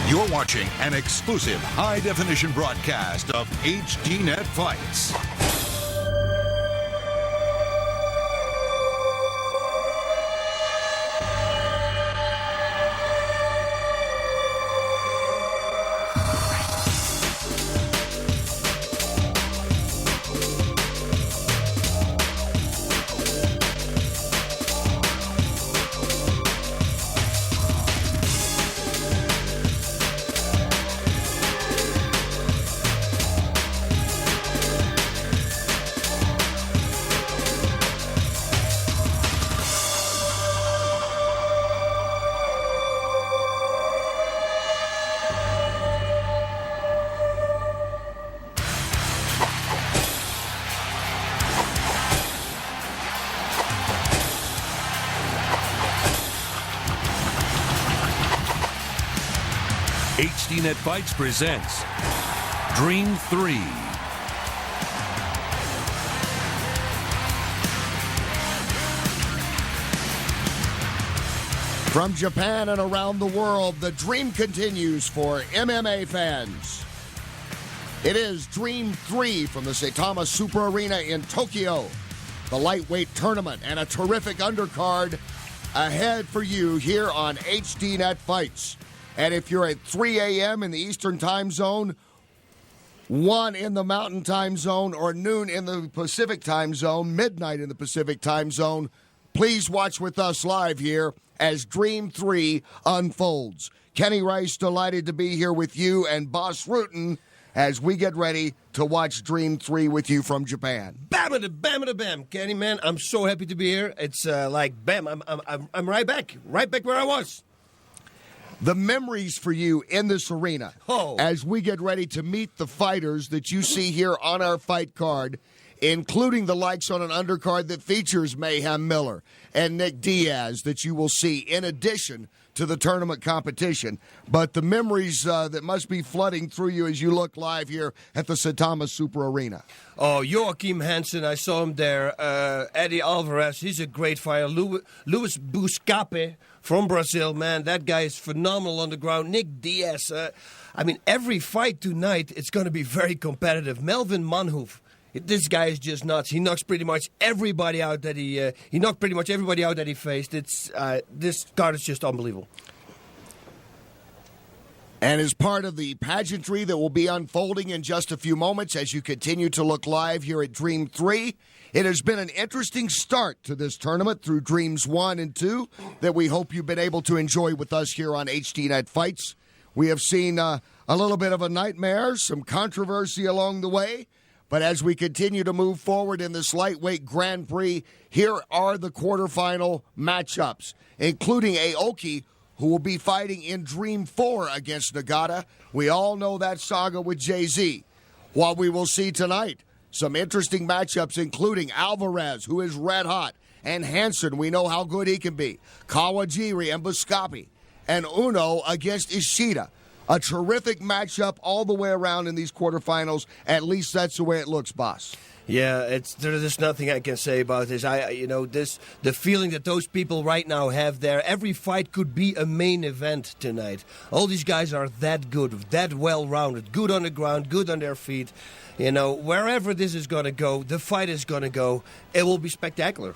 You're watching an exclusive high-definition broadcast of HDNet Fights. HDNet Fights presents Dream 3. From Japan and around the world, the dream continues for MMA fans. It is Dream 3 from the Saitama Super Arena in Tokyo. The lightweight tournament and a terrific undercard ahead for you here on HDNet Fights. And if you're at 3 a.m. in the Eastern Time Zone, 1 in the Mountain Time Zone, or noon in the Pacific Time Zone, midnight in the Pacific Time Zone, please watch with us live here as Dream 3 unfolds. Kenny Rice, delighted to be here with you, and Boss Rutan as we get ready to watch Dream 3 with you from Japan. Bam, Kenny, man, I'm so happy to be here. It's like, bam, I'm right back where I was. The memories for you in this arena as we get ready to meet the fighters that you see here on our fight card, including the likes on an undercard that features Mayhem Miller and Nick Diaz that you will see in addition to the tournament competition. But the memories that must be flooding through you as you look live here at the Saitama Super Arena. Oh, Joachim Hansen, I saw him there. Eddie Alvarez, he's a great fighter. Luis Buscape from Brazil, man, that guy is phenomenal on the ground. Nick Diaz, every fight tonight, it's going to be very competitive. Melvin Manhoef, this guy is just nuts. He knocks pretty much everybody out that he knocked pretty much everybody out that he faced. It's this card is just unbelievable. And as part of the pageantry that will be unfolding in just a few moments as you continue to look live here at Dream 3, it has been an interesting start to this tournament through Dreams 1 and 2 that we hope you've been able to enjoy with us here on HDNet Fights. We have seen a little bit of a nightmare, some controversy along the way, but as we continue to move forward in this lightweight Grand Prix, here are the quarterfinal matchups, including Aoki, who will be fighting in Dream 4 against Nagata. We all know that saga with Jay-Z. While we will see tonight some interesting matchups, including Alvarez, who is red hot, and Hansen, we know how good he can be, Kawajiri and Buscapi, and Uno against Ishida. A terrific matchup all the way around in these quarterfinals. At least that's the way it looks, boss. Yeah, there's nothing I can say about this. The feeling that those people right now have there. Every fight could be a main event tonight. All these guys are that good, that well-rounded, good on the ground, good on their feet. You know, wherever this is going to go, the fight is going to go. It will be spectacular.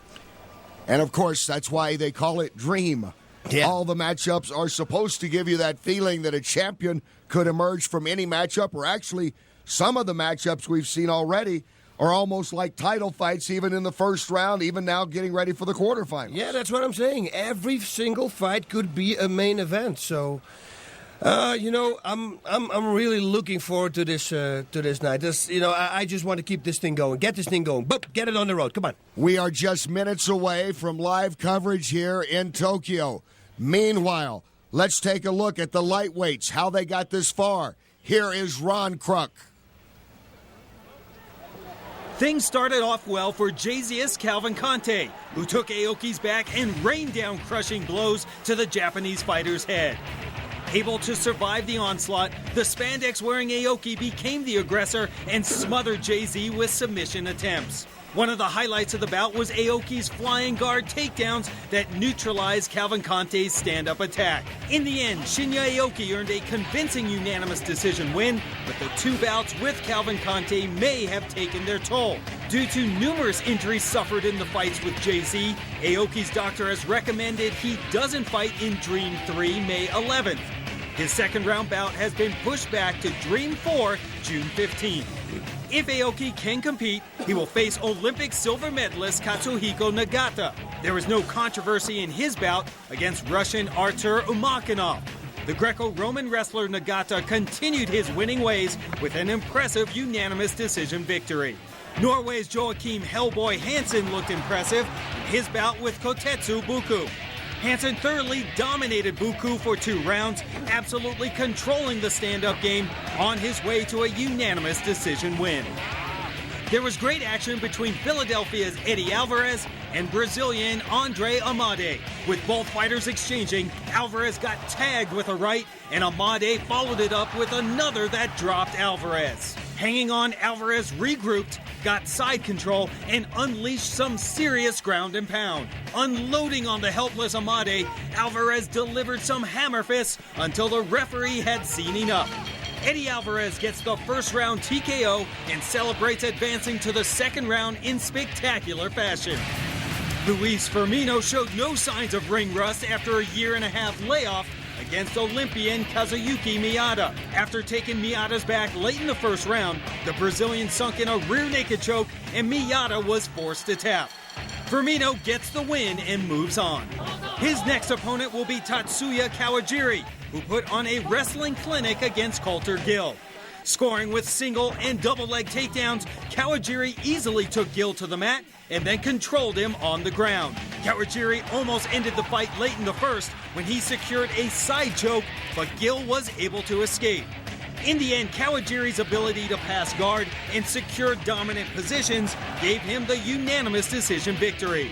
And of course, that's why they call it Dream. Yeah. All the matchups are supposed to give you that feeling that a champion could emerge from any matchup, or actually some of the matchups we've seen already are almost like title fights, even in the first round, even now getting ready for the quarterfinals. Yeah, that's what I'm saying. Every single fight could be a main event. So, I'm really looking forward to this night. I just want to keep this thing going, get this thing going, boop, get it on the road. Come on. We are just minutes away from live coverage here in Tokyo. Meanwhile, let's take a look at the lightweights, how they got this far. Here is Ron Kruk. Things started off well for JZS Calvin Conte, who took Aoki's back and rained down crushing blows to the Japanese fighter's head. Able to survive the onslaught, the spandex-wearing Aoki became the aggressor and smothered JZ with submission attempts. One of the highlights of the bout was Aoki's flying guard takedowns that neutralized Calvin Conte's stand-up attack. In the end, Shinya Aoki earned a convincing unanimous decision win, but the two bouts with Calvin Conte may have taken their toll. Due to numerous injuries suffered in the fights with Jay-Z, Aoki's doctor has recommended he doesn't fight in Dream 3 May 11th. His second round bout has been pushed back to Dream 4 June 15th. If Aoki can compete, he will face Olympic silver medalist Katsuhiko Nagata. There is no controversy in his bout against Russian Artur Umakinov. The Greco-Roman wrestler Nagata continued his winning ways with an impressive unanimous decision victory. Norway's Joachim Hellboy Hansen looked impressive in his bout with Kotetsu Buku. Hansen thoroughly dominated Buku for 2 rounds, absolutely controlling the stand-up game on his way to a unanimous decision win. There was great action between Philadelphia's Eddie Alvarez and Brazilian Andre Amade. With both fighters exchanging, Alvarez got tagged with a right, and Amade followed it up with another that dropped Alvarez. Hanging on, Alvarez regrouped, got side control, and unleashed some serious ground and pound. Unloading on the helpless Amade, Alvarez delivered some hammer fists until the referee had seen enough. Eddie Alvarez gets the first round TKO and celebrates advancing to the second round in spectacular fashion. Luis Firmino showed no signs of ring rust after a 1.5-year layoff against Olympian Kazuyuki Miyata. After taking Miyata's back late in the first round, the Brazilian sunk in a rear naked choke and Miyata was forced to tap. Firmino gets the win and moves on. His next opponent will be Tatsuya Kawajiri, who put on a wrestling clinic against Coulter Gill. Scoring with single and double leg takedowns, Kawajiri easily took Gill to the mat and then controlled him on the ground. Kawajiri almost ended the fight late in the first when he secured a side choke, but Gill was able to escape. In the end, Kawajiri's ability to pass guard and secure dominant positions gave him the unanimous decision victory.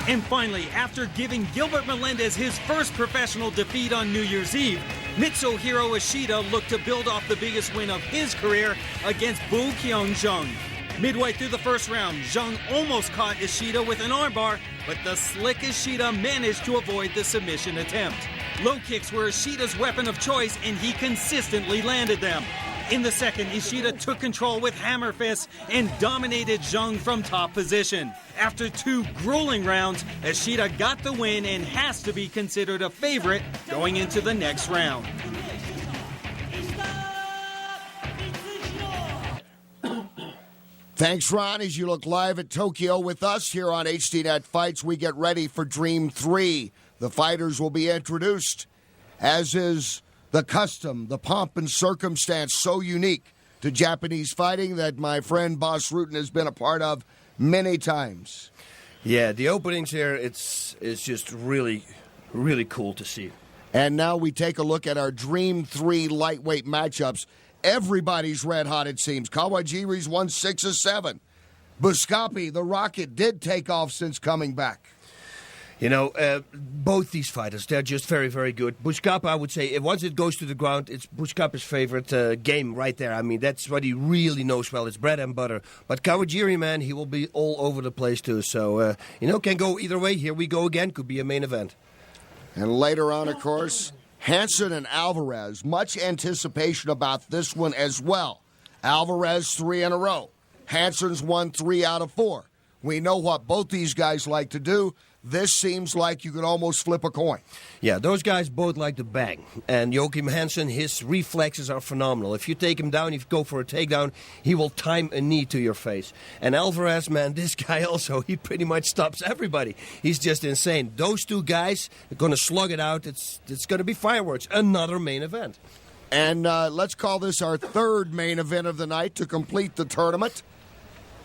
And finally, after giving Gilbert Melendez his first professional defeat on New Year's Eve, Mitsuhiro Ishida looked to build off the biggest win of his career against Bu Kyung-jung. Midway through the first round, Jung almost caught Ishida with an armbar, but the slick Ishida managed to avoid the submission attempt. Low kicks were Ishida's weapon of choice, and he consistently landed them. In the second, Ishida took control with hammer fists and dominated Jung from top position. After 2 grueling rounds, Ishida got the win and has to be considered a favorite going into the next round. Thanks, Ron. As you look live at Tokyo with us here on HDNet Fights, we get ready for Dream 3. The fighters will be introduced, as is the custom, the pomp and circumstance so unique to Japanese fighting that my friend Boss Rutan has been a part of many times. Yeah, the openings here, it's just really, really cool to see. And now we take a look at our Dream 3 lightweight matchups. Everybody's red hot, it seems. Kawajiri's won 6 of 7. Buscapi, the Rocket, did take off since coming back. You know, both these fighters, they're just very, very good. Buscapi, I would say, once it goes to the ground, it's Buscapi's favorite game right there. I mean, that's what he really knows well. It's bread and butter. But Kawajiri, man, he will be all over the place, too. So, can go either way. Here we go again. Could be a main event. And later on, of course, Hansen and Alvarez. Much anticipation about this one as well. Alvarez 3 in a row. Hansen's won 3 out of 4. We know what both these guys like to do. This seems like you could almost flip a coin. Yeah, those guys both like to bang. And Joachim Hansen, his reflexes are phenomenal. If you take him down, if you go for a takedown, he will time a knee to your face. And Alvarez, man, this guy also, he pretty much stops everybody. He's just insane. Those two guys are going to slug it out. It's going to be fireworks. Another main event. And let's call this our third main event of the night to complete the tournament.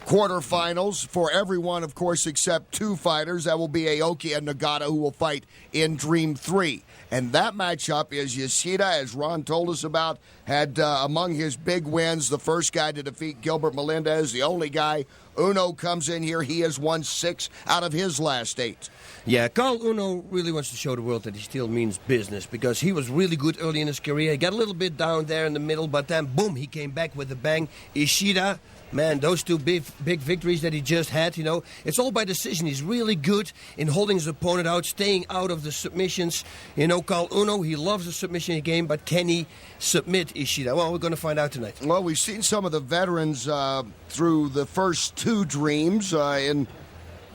Quarterfinals for everyone, of course, except 2 fighters. That will be Aoki and Nagata, who will fight in Dream 3. And that matchup is Yoshida, as Ron told us about, had among his big wins, the first guy to defeat Gilbert Melendez, the only guy. Uno comes in here. He has won 6 out of his last 8. Yeah, Carl Uno really wants to show the world that he still means business, because he was really good early in his career. He got a little bit down there in the middle, but then, boom, he came back with a bang. Ishida, Man, those two big victories that he just had, it's all by decision. He's really good in holding his opponent out, staying out of the submissions. Carl Uno, he loves the submission game, but can he submit Ishida? Well, we're going to find out tonight. Well, we've seen some of the veterans through the first two Dreams in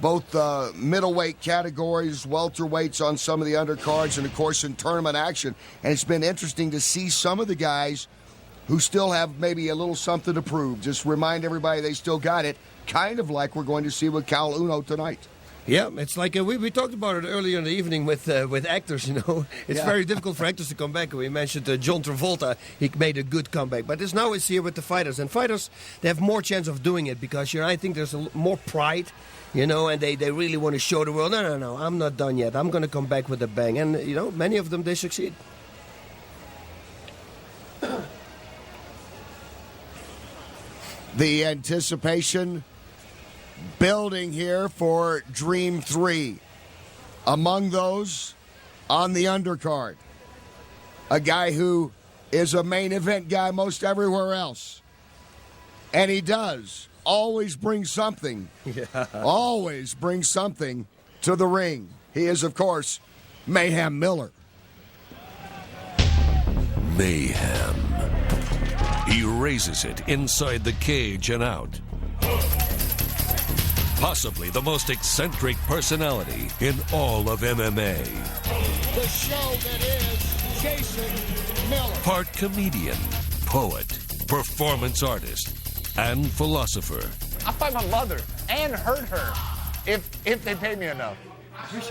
both middleweight categories, welterweights on some of the undercards, and, of course, in tournament action. And it's been interesting to see some of the guys who still have maybe a little something to prove. Just remind everybody they still got it, kind of like we're going to see with Cal Uno tonight. Yeah, it's like we talked about it earlier in the evening with actors, It's very difficult for actors to come back. We mentioned John Travolta. He made a good comeback. But now it's here with the fighters. And fighters, they have more chance of doing it because, I think there's more pride, and they really want to show the world, no, I'm not done yet. I'm going to come back with a bang. And, many of them, they succeed. The anticipation building here for Dream 3. Among those on the undercard, a guy who is a main event guy most everywhere else. And he does always bring something. Yeah. Always bring something to the ring. He is, of course, Mayhem Miller. Mayhem. He raises it inside the cage and out. Possibly the most eccentric personality in all of MMA. The show that is Jason Miller. Part comedian, poet, performance artist, and philosopher. I'll fight my mother and hurt her if they pay me enough.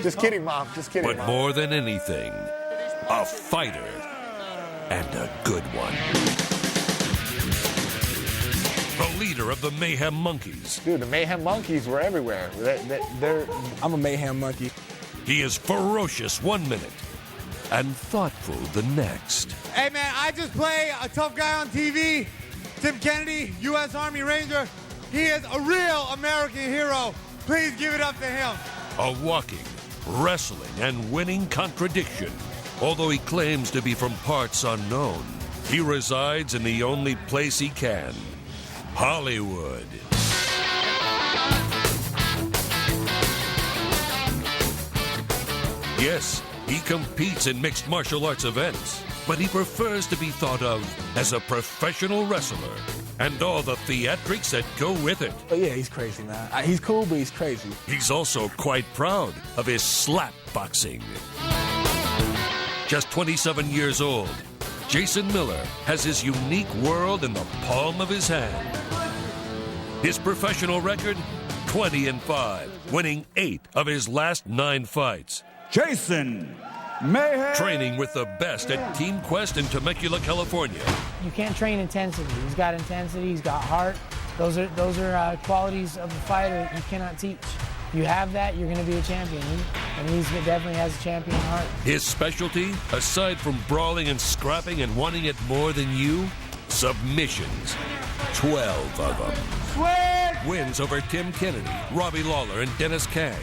Just kidding, Mom. Just kidding, But Mom. more than anything, a fighter, and a good one. The leader of the Mayhem Monkeys. Dude, the Mayhem Monkeys were everywhere. I'm a Mayhem monkey. He is ferocious 1 minute and thoughtful the next. Hey, man, I just play a tough guy on TV. Tim Kennedy, U.S. Army Ranger. He is a real American hero. Please give it up to him. A walking, wrestling, and winning contradiction. Although he claims to be from parts unknown, he resides in the only place he can, Hollywood. Yes, he competes in mixed martial arts events, but he prefers to be thought of as a professional wrestler and all the theatrics that go with it. But yeah, he's crazy, man. He's cool, but he's crazy. He's also quite proud of his slap boxing. Just 27 years old, Jason Miller has his unique world in the palm of his hand. His professional record, 20-5, winning 8 of his last 9 fights. Jason Mayhem. Training with the best at Team Quest in Temecula, California. You can't train intensity. He's got intensity. He's got heart. Those are qualities of a fighter you cannot teach. If you have that, you're going to be a champion. And he definitely has a champion heart. His specialty, aside from brawling and scrapping and wanting it more than you, submissions. 12 of them. Switch! Wins over Tim Kennedy, Robbie Lawler, and Dennis Kang.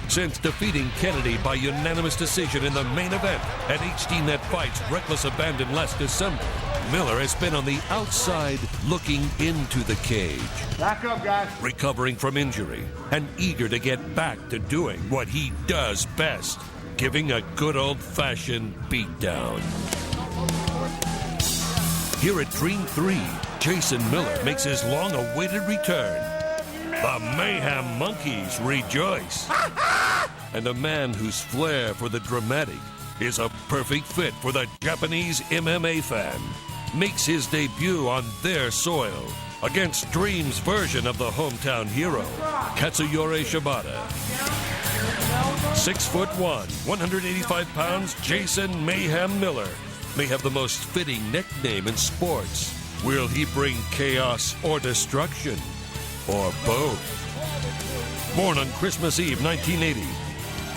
Since defeating Kennedy by unanimous decision in the main event at HDNet Fights Reckless Abandon last December, Miller has been on the outside looking into the cage. Back up, guys. Recovering from injury and eager to get back to doing what he does best, giving a good old-fashioned beatdown. Here at Dream 3, Jason Miller makes his long-awaited return. The Mayhem Monkeys rejoice. And a man whose flair for the dramatic is a perfect fit for the Japanese MMA fan makes his debut on their soil against Dream's version of the hometown hero, Katsuyori Shibata. 6'1", 185 pounds, Jason Mayhem Miller may have the most fitting nickname in sports. Will he bring chaos or destruction? Or both? Born on Christmas Eve, 1980,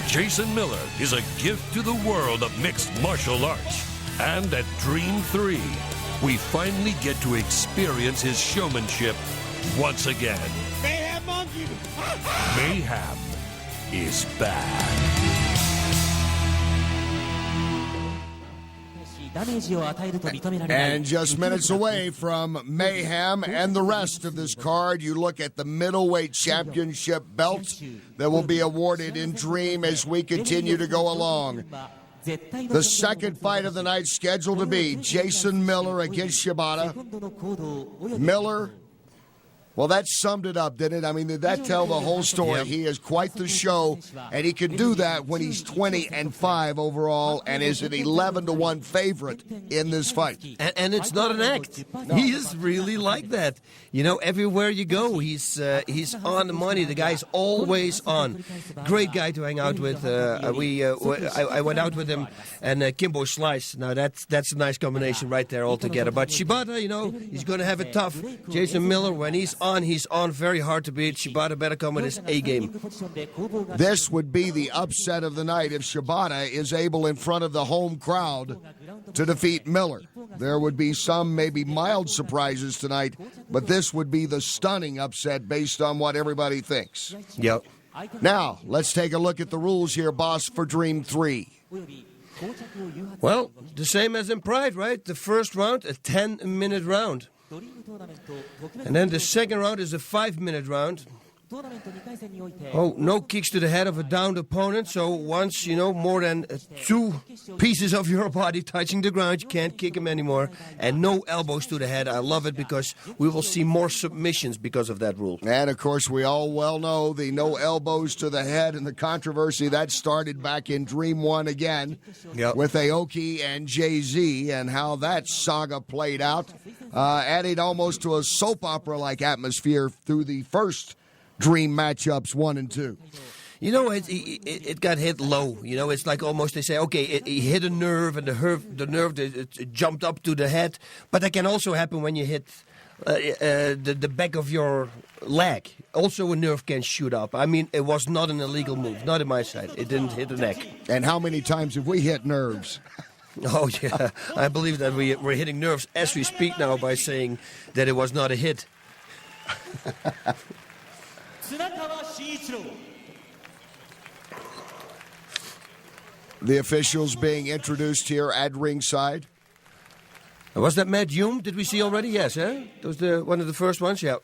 Jason Miller is a gift to the world of mixed martial arts. And at Dream 3, we finally get to experience his showmanship once again. Mayhem Monkey! Mayhem is back. And just minutes away from Mayhem and the rest of this card, you look at the middleweight championship belt that will be awarded in Dream as we continue to go along. The second fight of the night scheduled to be Jason Miller against Shibata. Miller, well, that summed it up, didn't it? I mean, did that tell the whole story? Yep. He is quite the show, and he can do that when he's 20-5 overall and is an 11-1 favorite in this fight. And it's not an act. He is really like that. You know, everywhere you go, he's on the money. The guy's always on. Great guy to hang out with. I went out with him and Kimbo Slice. Now that's a nice combination right there altogether. But Shibata, you know, he's going to have it tough. Jason Miller, when he's on very hard to beat. Shibata better come with his A game. This would be the upset of the night if Shibata is able in front of the home crowd to defeat Miller. There would be some maybe mild surprises tonight, but this would be the stunning upset based on what everybody thinks. Yep. Now, let's take a look at the rules here, boss, for Dream 3. Well, the same as in Pride, right? The first round, a 10-minute round. And then the second round is a 5-minute round. Oh, no kicks to the head of a downed opponent. So once, you know, more than 2 pieces of your body touching the ground, you can't kick him anymore. And no elbows to the head. I love it because we will see more submissions because of that rule. And, of course, we all well know the no elbows to the head and the controversy that started back in Dream 1 again with Aoki and Jay-Z and how that saga played out, adding almost to a soap opera-like atmosphere through the first Dream matchups 1 and 2. You know, it got hit low. You know, it's like almost they say, okay, he hit a nerve and the nerve it jumped up to the head. But that can also happen when you hit the back of your leg. Also, a nerve can shoot up. I mean, it was not an illegal move, not on my side. It didn't hit the neck. And how many times have we hit nerves? Oh, yeah. I believe that we're hitting nerves as we speak now by saying that it was not a hit. The officials being introduced here at ringside. Was that Matt Hume? Did we see already? Yes, eh? That was one of the first ones, yeah.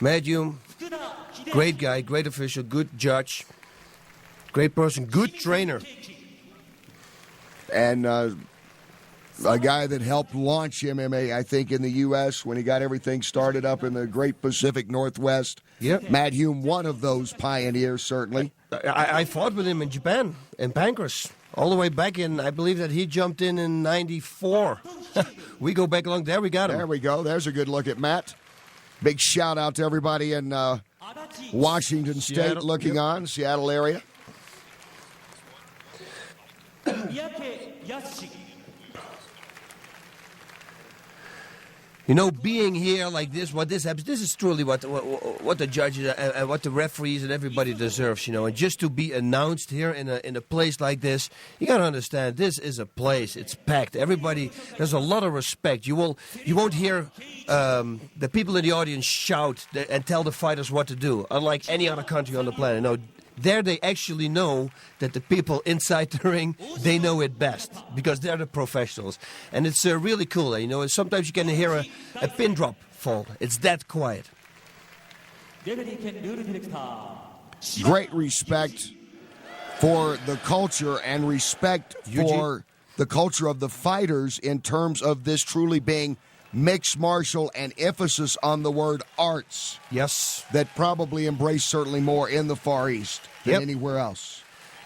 Matt Hume, great guy, great official, good judge, great person, good trainer. And a guy that helped launch MMA, I think, in the U.S. when he got everything started up in the great Pacific Northwest. Yep. Matt Hume, one of those pioneers, certainly. I fought with him in Japan, in Pancras, all the way back in, I believe that he jumped in 94. We go back along there, we got him. There we go. There's a good look at Matt. Big shout out to everybody in Washington State Seattle, looking on, Seattle area. You know, being here like this, what this happens, this is truly what the judges and what the referees and everybody deserves, you know. And just to be announced here in a place like this, you got to understand, this is a place. It's packed. Everybody, there's a lot of respect. You won't hear the people in the audience shout and tell the fighters what to do, unlike any other country on the planet. No. There they actually know that the people inside the ring, they know it best because they're the professionals. And it's really cool. You know, sometimes you can hear a pin drop fall. It's that quiet. Great respect for the culture and respect for the culture of the fighters in terms of this truly being mixed martial and emphasis on the word arts. Yes. That probably embrace certainly more in the Far East than anywhere else.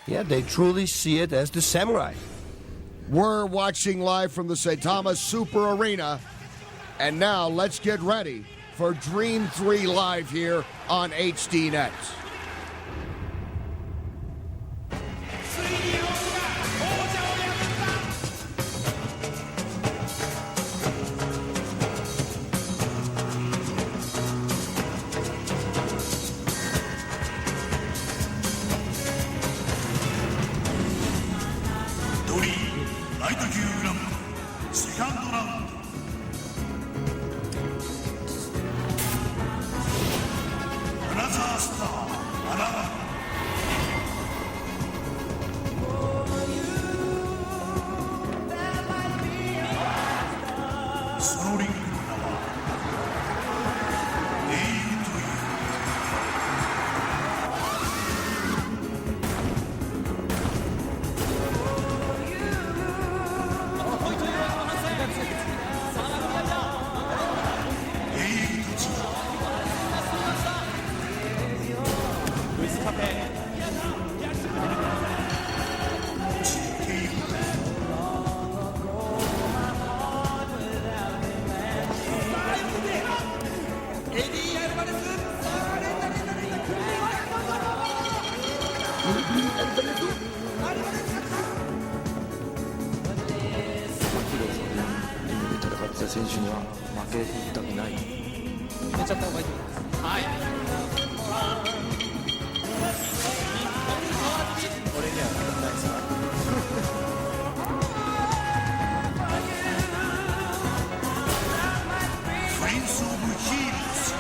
Yeah, they truly see it as the samurai. We're watching live from the Saitama Super Arena. And now let's get ready for Dream 3 live here on HDNet. そのリングの名は英雄という選手には負けたくない。入れちゃった方がいいと思います。はい。俺には負けないですから。プリンス・オブ・ヒーローズ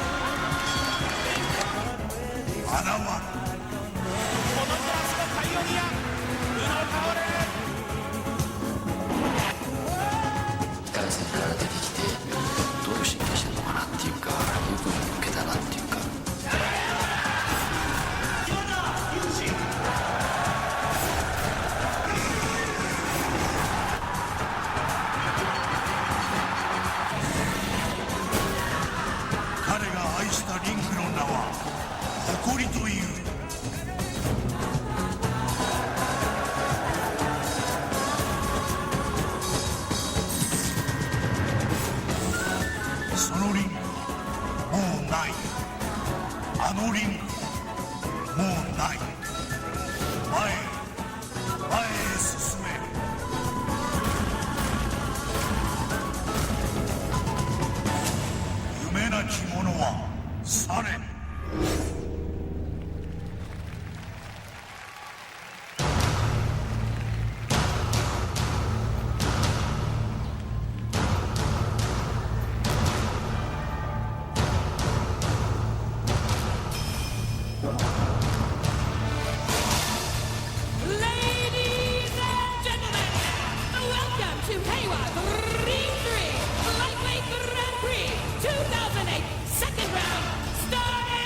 現るこのクラスのパイオニア宇野薫。から出てきてどういう神経してるのかなっていうか、よく受けたなっていうか。彼が愛したリングの名は誇りという。そのリングもうない。あのリングもうない。前へ進め。夢なき者は去れ。Lightweight Grand Prix 2008 second round starting!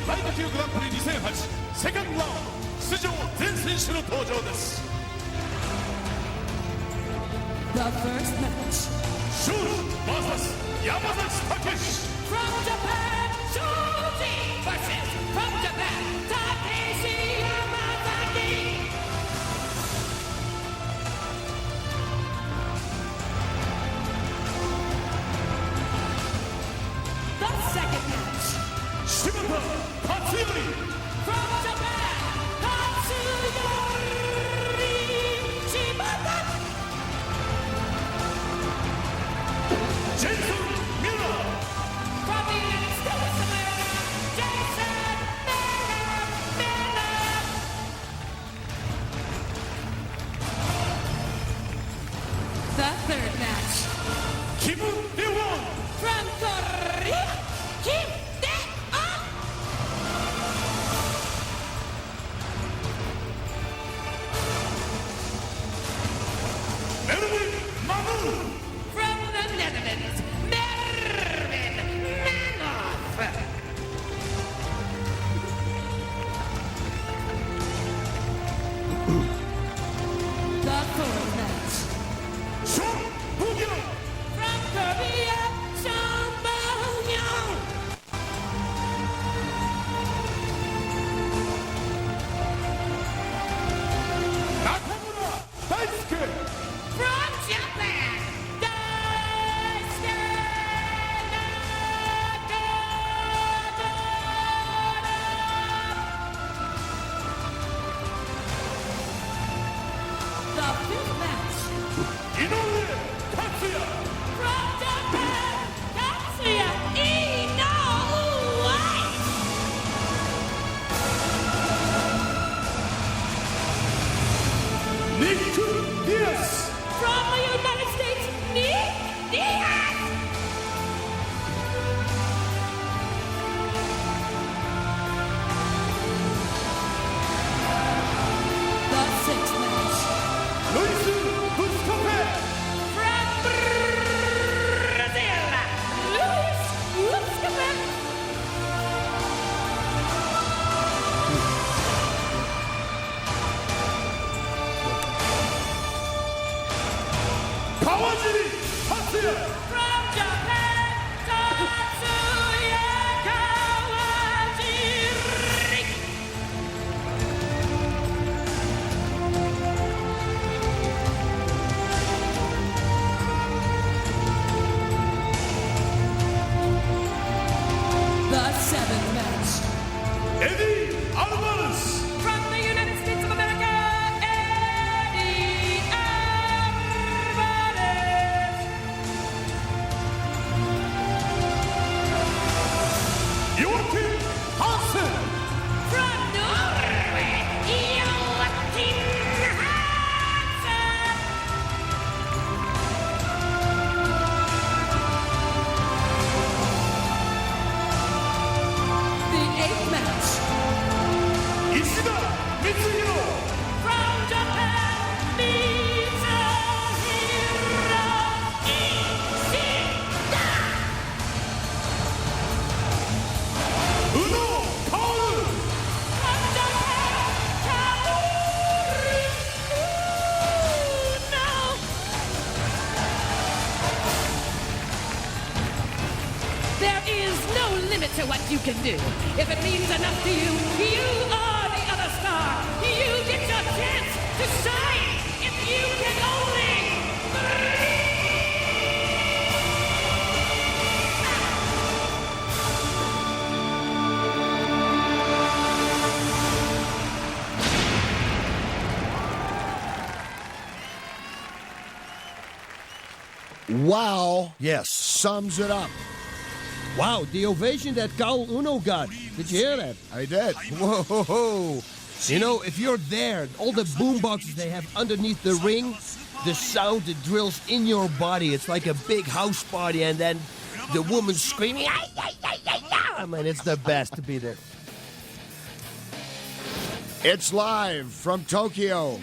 ライト級グランプリ2008セカンドラウンド出場全選手の登場です。 The first match Shoji vs 山崎武 from Japan Shoji versus from Japan Takeshi Yamazaki. The second match Shibata Katsuyori from Japan Katsuyori Shibata. Jason Miller from the United States of America, Jason Miller. The third match Kim Dae Won from Korea, Kim Dae-won. Melvin Manhoef From the Netherlands, Melvin Manhoef. The fourth match Sean Boogion from Korea, Sean Boogion. Nakamura Daisuke From Japan, Daisuke Nakamura. The fifth match Inoue Katsuya from Japan, Katsuya Inoue. Nick Diaz From the United States, Nick Kawajiri Tatsuya. From Japan, Tatsuya Kawajiri. The seventh match. Eddie Alvarez. From the United States of America, Eddie Alvarez. Joachim Hansen. From Norway, Joachim Hansen. The eighth match. Ishida Mitsuhiro. From Japan, Mitsuhiro Ishida. Uno Kaoru. From Japan, Kaoru Uno. There is no limit to what you can do. If it means enough to you, you are the other star. You get your chance to shine if you can only Wow. Yes. Sums it up. Wow, the ovation that Kaoru Uno got. Did you hear that? I did. Whoa. You know, if you're there, all the boom boxes they have underneath the ring, the sound it drills in your body, it's like a big house party, and then the woman screaming, "Ay, ay, ay, ay, ay." I mean, it's the best to be there. It's live from Tokyo.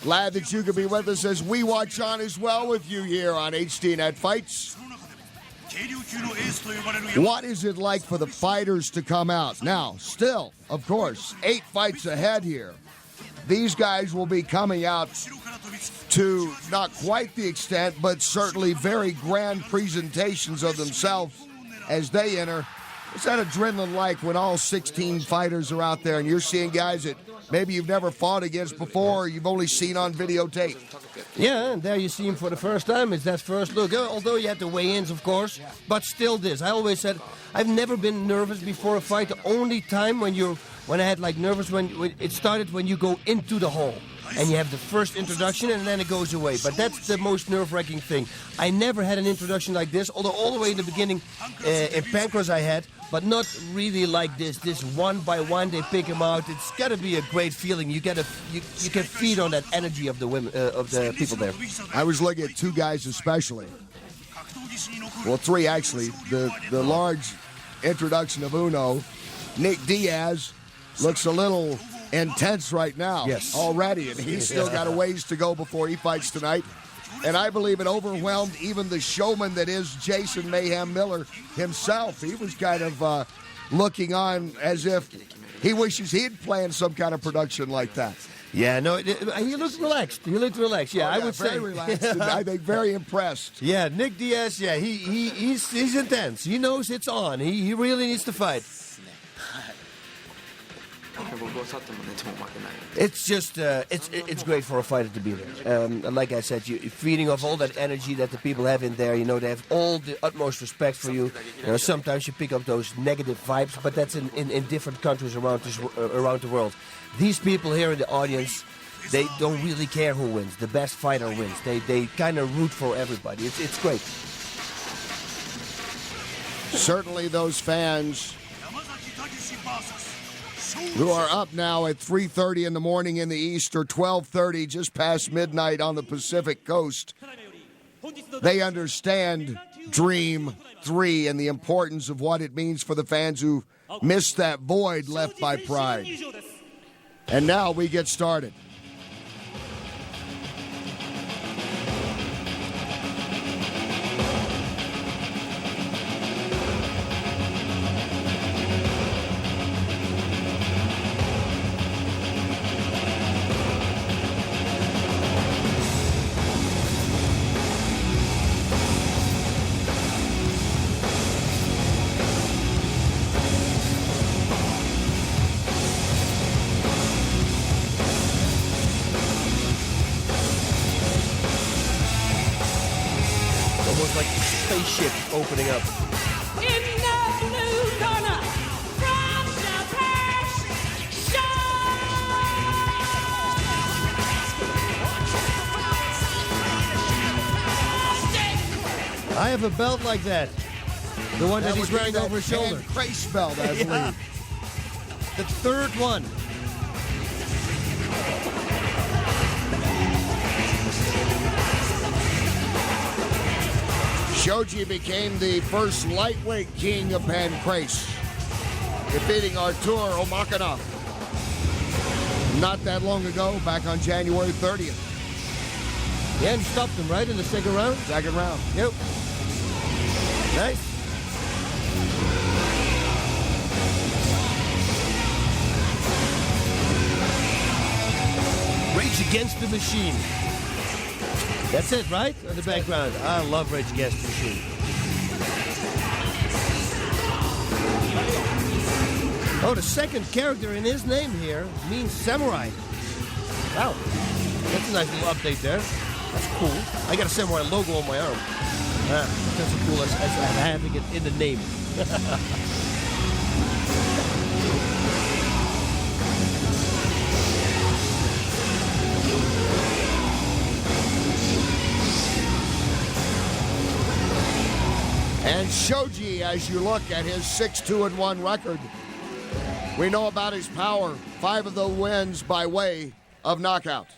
Glad that you could be with us as we watch on as well with you here on HDNet Fights. What is it like for the fighters to come out? Now, still, of course, 8 fights ahead here. These guys will be coming out to not quite the extent, but certainly very grand presentations of themselves as they enter. What's that adrenaline like when all 16 fighters are out there and you're seeing guys that maybe you've never fought against before or you've only seen on videotape? Yeah, and there you see him for the first time. It's that first look. Although you had the weigh-ins, of course, but still this. I always said I've never been nervous before a fight. The only time when I had like nervous when it started when you go into the hall and you have the first introduction and then it goes away. But that's the most nerve-wracking thing. I never had an introduction like this, although all the way in the beginning in Pancras I had, but not really like this. This one by one they pick him out. It's got to be a great feeling. You can feed on that energy of the women of the people there. I was looking at 2 guys especially. Well, 3 actually. The large introduction of Uno, Nick Diaz, looks a little intense right now. Yes. Already, and he's still got a ways to go before he fights tonight. And I believe it overwhelmed even the showman that is Jason Mayhem Miller himself. He was kind of looking on as if he wishes he'd planned some kind of production like that. Yeah, no, he looked relaxed. Yeah, I would very say. relaxed. And I think very impressed. Yeah, Nick Diaz. Yeah, he's intense. He knows it's on. He really needs to fight. It's just it's great for a fighter to be there. Like I said, you're feeding off all that energy that the people have in there. You know, they have all the utmost respect for you. You know, sometimes you pick up those negative vibes, but that's in different countries around the world. These people here in the audience, they don't really care who wins. The best fighter wins. They kind of root for everybody. It's great. Certainly those fans who are up now at 3:30 in the morning in the East or 12:30 just past midnight on the Pacific Coast, they understand Dream 3 and the importance of what it means for the fans who missed that void left by Pride. And now we get started. almost like a spaceship opening up. In the blue corner, from Japan, Shoji! I have a belt like that. The one that he's wearing over his shoulder. Grace belt, I believe. Yeah. The third one. Shoji became the first lightweight king of Pancrase, defeating Artur Omakanov not that long ago, back on January 30th. Yeah, and stopped him, right, in the second round? Second round. Yep. Nice. Rage Against the Machine. That's it, right? On the background. I love Rage Against the Machine. Oh, the second character in his name here means samurai. Wow. That's a nice little update there. That's cool. I got a samurai logo on my arm. That's as cool as having it in the name. And Shoji, as you look at his 6-2-1 record, we know about his power. 5 of the wins by way of knockout.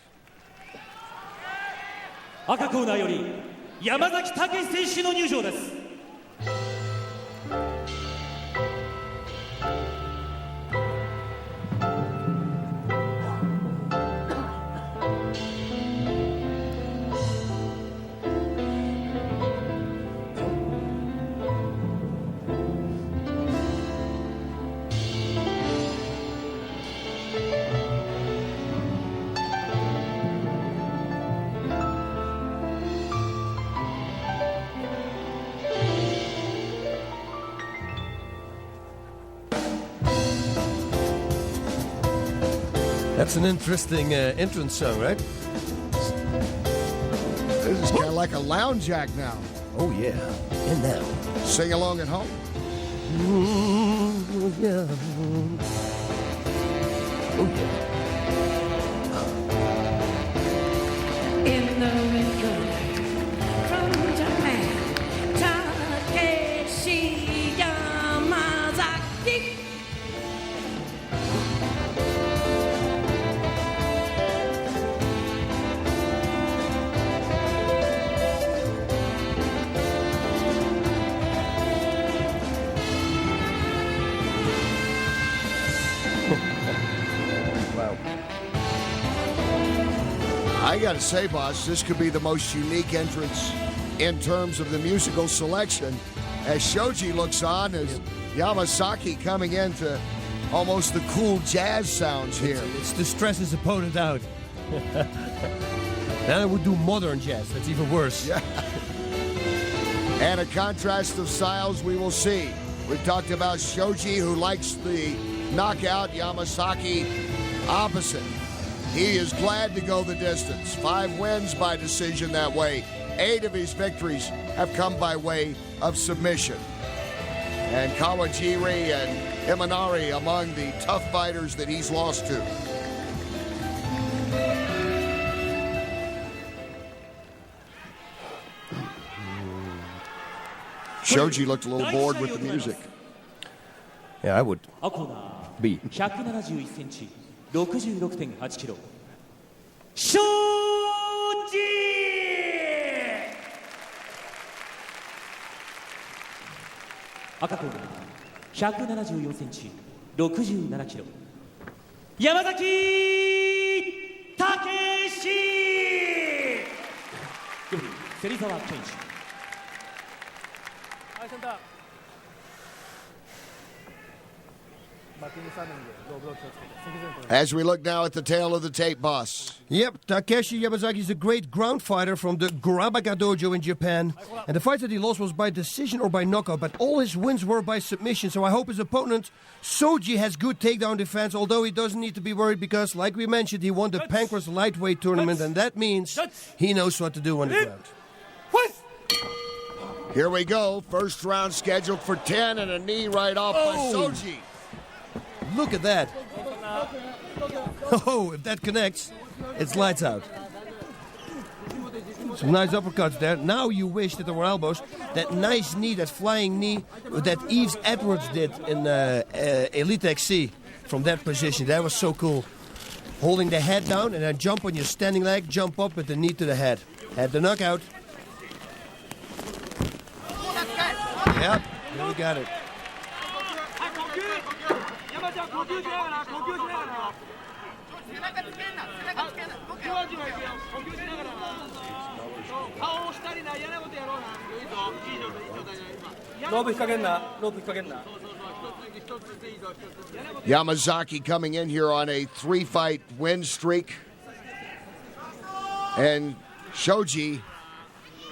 赤コーナーより山崎武選手の入場です。That's an interesting entrance song, right? This is kind of like a lounge act now. Oh, yeah. And now. Sing along at home. Oh, yeah. Oh, yeah. In the ring corner, from Japan, Takeshi Yamazaki. I got to say, boss, this could be the most unique entrance in terms of the musical selection. As Shoji looks on, as Yamazaki coming into almost the cool jazz sounds here. It's to stress his opponent out. Now I would do modern jazz. That's even worse. Yeah. And a contrast of styles we will see. We've talked about Shoji, who likes the knockout. Yamazaki, opposite. He is glad to go the distance. 5 wins by decision that way. 8 of his victories have come by way of submission. And Kawajiri and Imanari among the tough fighters that he's lost to. Shoji looked a little bored with the music. Yeah, I would be. 171センチ、66.8 キロ。庄司。赤コーナー、174センチ、67キロ。山崎武史。芹沢健一。はい、センター。 As we look now at the tail of the tape, boss. Yep, Takeshi Yamazaki is a great ground fighter from the Grabaka Dojo in Japan. And the fight that he lost was by decision or by knockout, but all his wins were by submission. So I hope his opponent, Shoji, has good takedown defense, although he doesn't need to be worried because, like we mentioned, he won the Pancrase lightweight tournament, and that means he knows what to do on the ground. Here we go. First round scheduled for 10 and a knee right off by Shoji. Look at that. Oh, if that connects, it's lights out. Some nice uppercuts there. Now you wish that there were elbows. That nice knee, that flying knee that Yves Edwards did in Elite XC from that position. That was so cool. Holding the head down and then jump on your standing leg, jump up with the knee to the head. Had the knockout. Yep, here we got it. Yamazaki coming in here on a 3-fight win streak. And Shoji,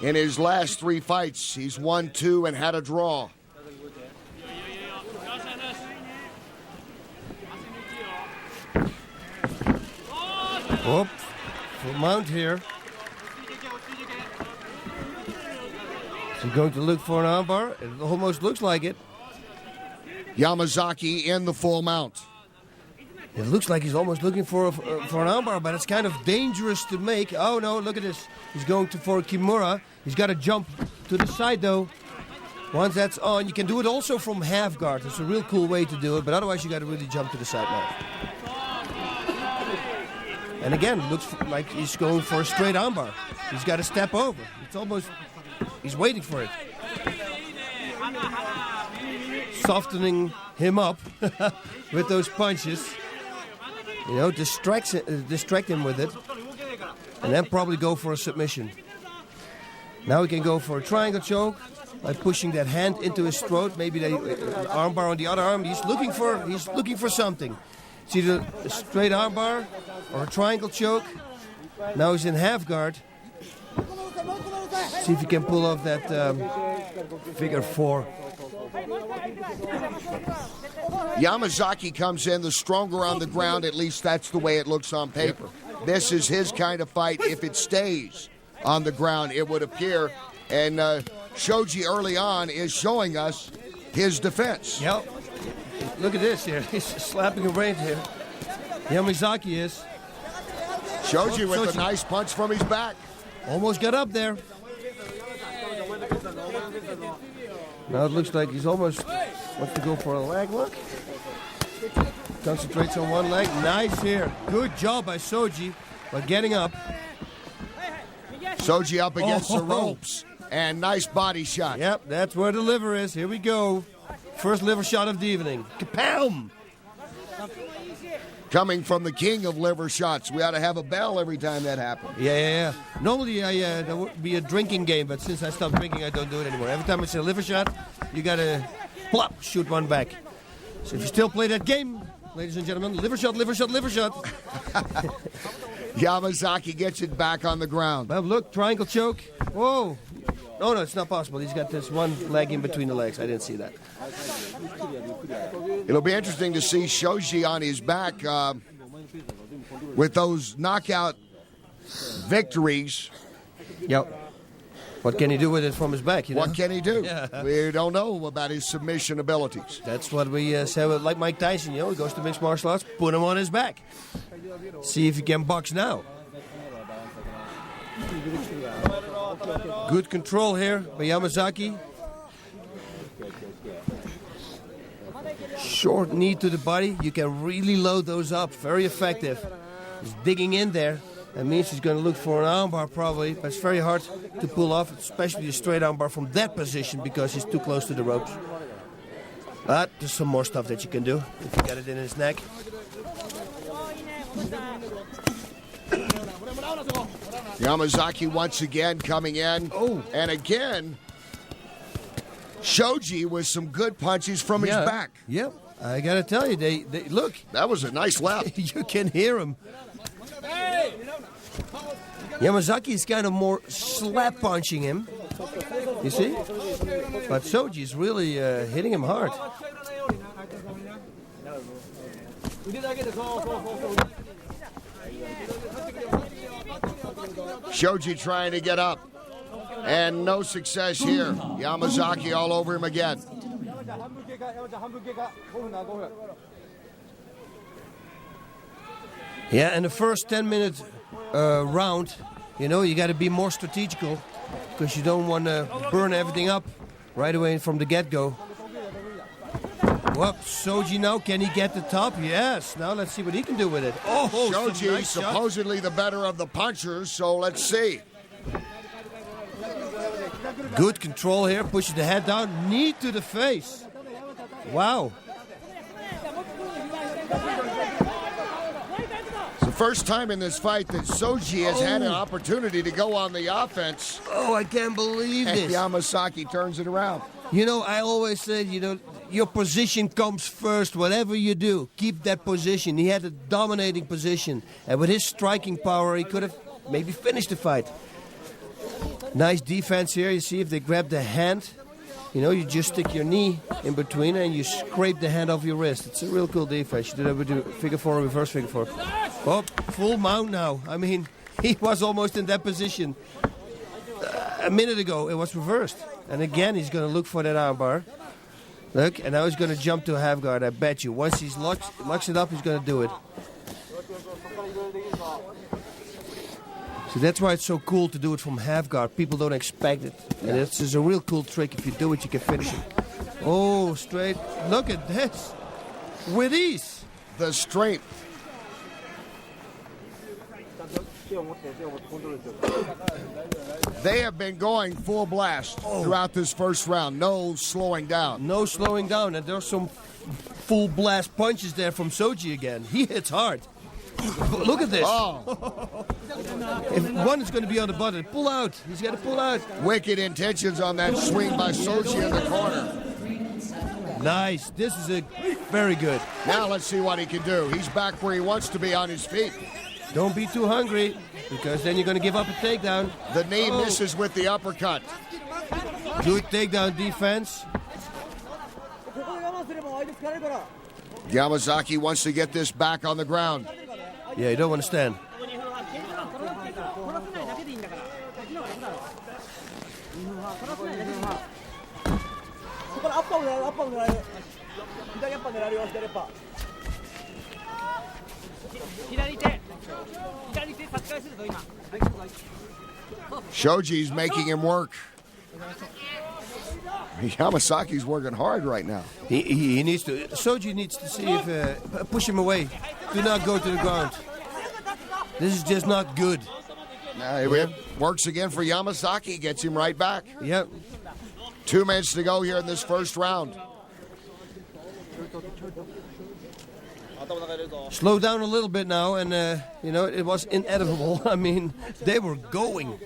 in his last 3 fights, he's won 2 and had a draw. Whoop, full mount here. Is he going to look for an armbar? It almost looks like it. Yamazaki in the full mount. It looks like he's almost looking for an armbar, but it's kind of dangerous to make. Oh no, look at this. He's going for Kimura. He's got to jump to the side though. Once that's on, you can do it also from half guard. It's a real cool way to do it, but otherwise you got to really jump to the side now. And again, looks like he's going for a straight armbar. He's got to step over. It's almost, he's waiting for it. Softening him up with those punches. You know, distract him with it. And then probably go for a submission. Now he can go for a triangle choke by pushing that hand into his throat. Maybe the armbar on the other arm. He's looking for something. It's either a straight armbar or a triangle choke. Now he's in half guard. See if he can pull off that figure 4. Yamazaki comes in the stronger on the ground. At least that's the way it looks on paper. This is his kind of fight. If it stays on the ground, it would appear. And Shoji early on is showing us his defense. Yep. Look at this here. He's slapping a brain here. Yamazaki is. Shoji with a nice punch from his back. Almost got up there. Now it looks like he's almost wants to go for a leg look. Concentrates on one leg. Nice here. Good job by Shoji by getting up. Shoji up against the ropes. And nice body shot. Yep, that's where the liver is. Here we go. First liver shot of the evening. Kapow! Coming from the king of liver shots. We ought to have a bell every time that happens. Yeah. Normally, there would be a drinking game, but since I stopped drinking, I don't do it anymore. Every time it's a liver shot, you got to plop, shoot one back. So if you still play that game, ladies and gentlemen, liver shot, liver shot, liver shot. Yamazaki gets it back on the ground. Well, look, triangle choke. Whoa. Oh, no, it's not possible. He's got this one leg in between the legs. I didn't see that. It'll be interesting to see Shoji on his back with those knockout victories. Yep. What can he do with it from his back? You know? What can he do? Yeah. We don't know about his submission abilities. That's what we say with like Mike Tyson. You know, he goes to mixed martial arts, put him on his back. See if he can box now. Good control here by Yamazaki. Short knee to the body. You can really load those up. Very effective. He's digging in there. That means he's going to look for an armbar probably. But it's very hard to pull off, especially a straight armbar from that position because he's too close to the ropes. But there's some more stuff that you can do if you get it in his neck. Yamazaki once again coming in. Oh. And again, Shoji with some good punches from his back. Yep. I got to tell you, they look. That was a nice left. You can hear him. Yamazaki is kind of more slap punching him. You see? But Shoji is really hitting him hard. Shoji trying to get up. And no success here. Yamazaki all over him again. Yeah, and the first 10-minute round, you know, you got to be more strategical because you don't want to burn everything up right away from the get-go. Well, Shoji now, can he get the top? Yes. Now let's see what he can do with it. Oh, Shoji, nice supposedly the better of the punchers, so let's see. Good control here, pushes the head down, knee to the face. Wow. It's the first time in this fight that Shoji has had an opportunity to go on the offense. Oh, I can't believe and this. Yamazaki turns it around. You know, I always said, you know, your position comes first. Whatever you do, keep that position. He had a dominating position. And with his striking power, he could have maybe finished the fight. Nice defense here. You see if they grab the hand. You know, you just stick your knee in between and you scrape the hand off your wrist. It's a real cool defense. You do that with the figure four and reverse figure four. Oh, full mount now. I mean, he was almost in that position. A minute ago, it was reversed. And again, he's going to look for that armbar. Look, and now he's going to jump to a half guard, I bet you. Once he's locks it up, he's going to do it. So that's why it's so cool to do it from half guard. People don't expect it. And it's just a real cool trick. If you do it, you can finish it. Oh, straight. Look at this. With ease. The strength. They have been going full blast throughout this first round. No slowing down. No slowing down. And there's some full blast punches there from Shoji again. He hits hard. Look at this. Oh. If one is going to be on the button, pull out. He's got to pull out. Wicked intentions on that swing by Shoji in the corner. Nice. This is very good. Now let's see what he can do. He's back where he wants to be on his feet. Don't be too hungry, because then you're going to give up a takedown. The knee misses with the uppercut. Good takedown defense. Yamazaki wants to get this back on the ground. Yeah, you don't want to stand. Shoji's making him work. Yamazaki's working hard right now. He needs to. Shoji needs to see if push him away. Do not go to the ground. This is just not good. It works again for Yamazaki. Gets him right back. Yep. 2 minutes to go here in this first round. Slow down a little bit now, and you know, it was inedible. I mean, they were going.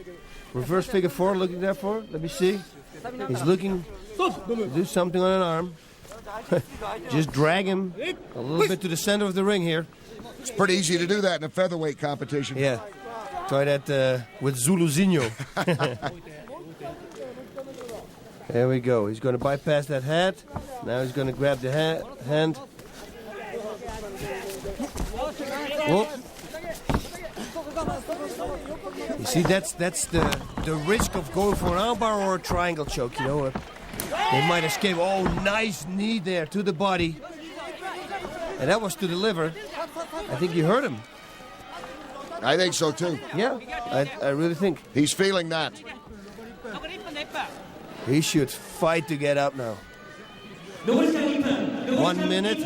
Reverse figure four, looking there for. Let me see. He's looking to do something on an arm. Just drag him a little bit to the center of the ring here. It's pretty easy to do that in a featherweight competition. Yeah. Try that with Zuluzinho. There we go. He's going to bypass that head. Now he's going to grab the hand. Whoop. You see, that's the risk of going for an armbar or a triangle choke, you know. They might escape. Oh, nice knee there to the body. And that was to the liver. I think you hurt him. I think so, too. Yeah, I really think. He's feeling that. He should fight to get up now. 1 minute.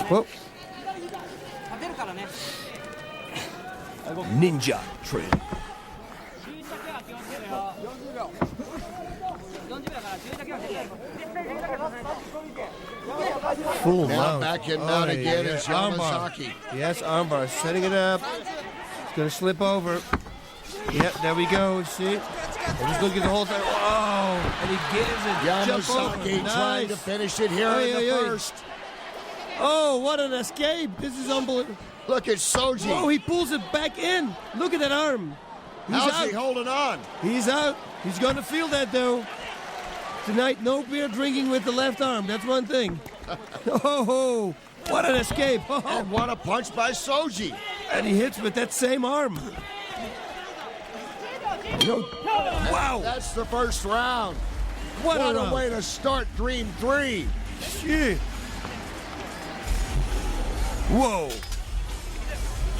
Whoa. Ninja training. Full now mount. back in mount again is Yamazaki. Yes, armbar. Setting it up. It's going to slip over. Yep, there we go. See? He's looking the whole time. Oh, and he gives it. Yamazaki trying to finish it here in the first. Oh, what an escape. This is unbelievable. Look at Shoji. Oh, he pulls it back in. Look at that arm. How's he holding on? He's out. He's going to feel that, though. Tonight, no beer drinking with the left arm. That's one thing. Oh, What an escape. Oh. And what a punch by Shoji. And he hits with that same arm. Wow. That's the first round. What a round. way to start Dream 3. Shit. Whoa.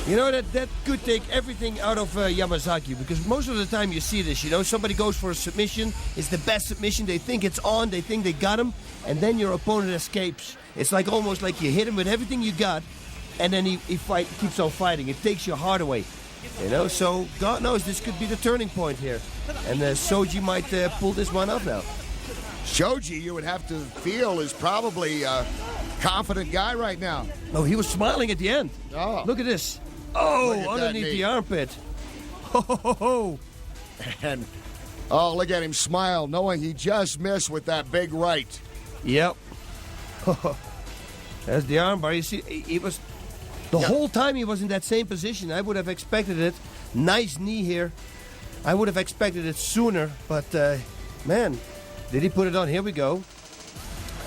You know, that could take everything out of Yamazaki, because most of the time you see this, somebody goes for a submission, it's the best submission, they think it's on, they think they got him, and then your opponent escapes. It's like almost like you hit him with everything you got, and then he keeps on fighting. It takes your heart away. So God knows this could be the turning point here. And Shoji might pull this one up now. Shoji, you would have to feel, is probably a confident guy right now. Oh, he was smiling at the end. Oh. Look at this. Oh, Look at underneath that knee. the armpit. Ho, ho, ho, ho. And, look at him smile, knowing he just missed with that big right. Yep. There's the armbar. You see, he was... The whole time he was in that same position. I would have expected it. Nice knee here. I would have expected it sooner, but, man, did he put it on? Here we go.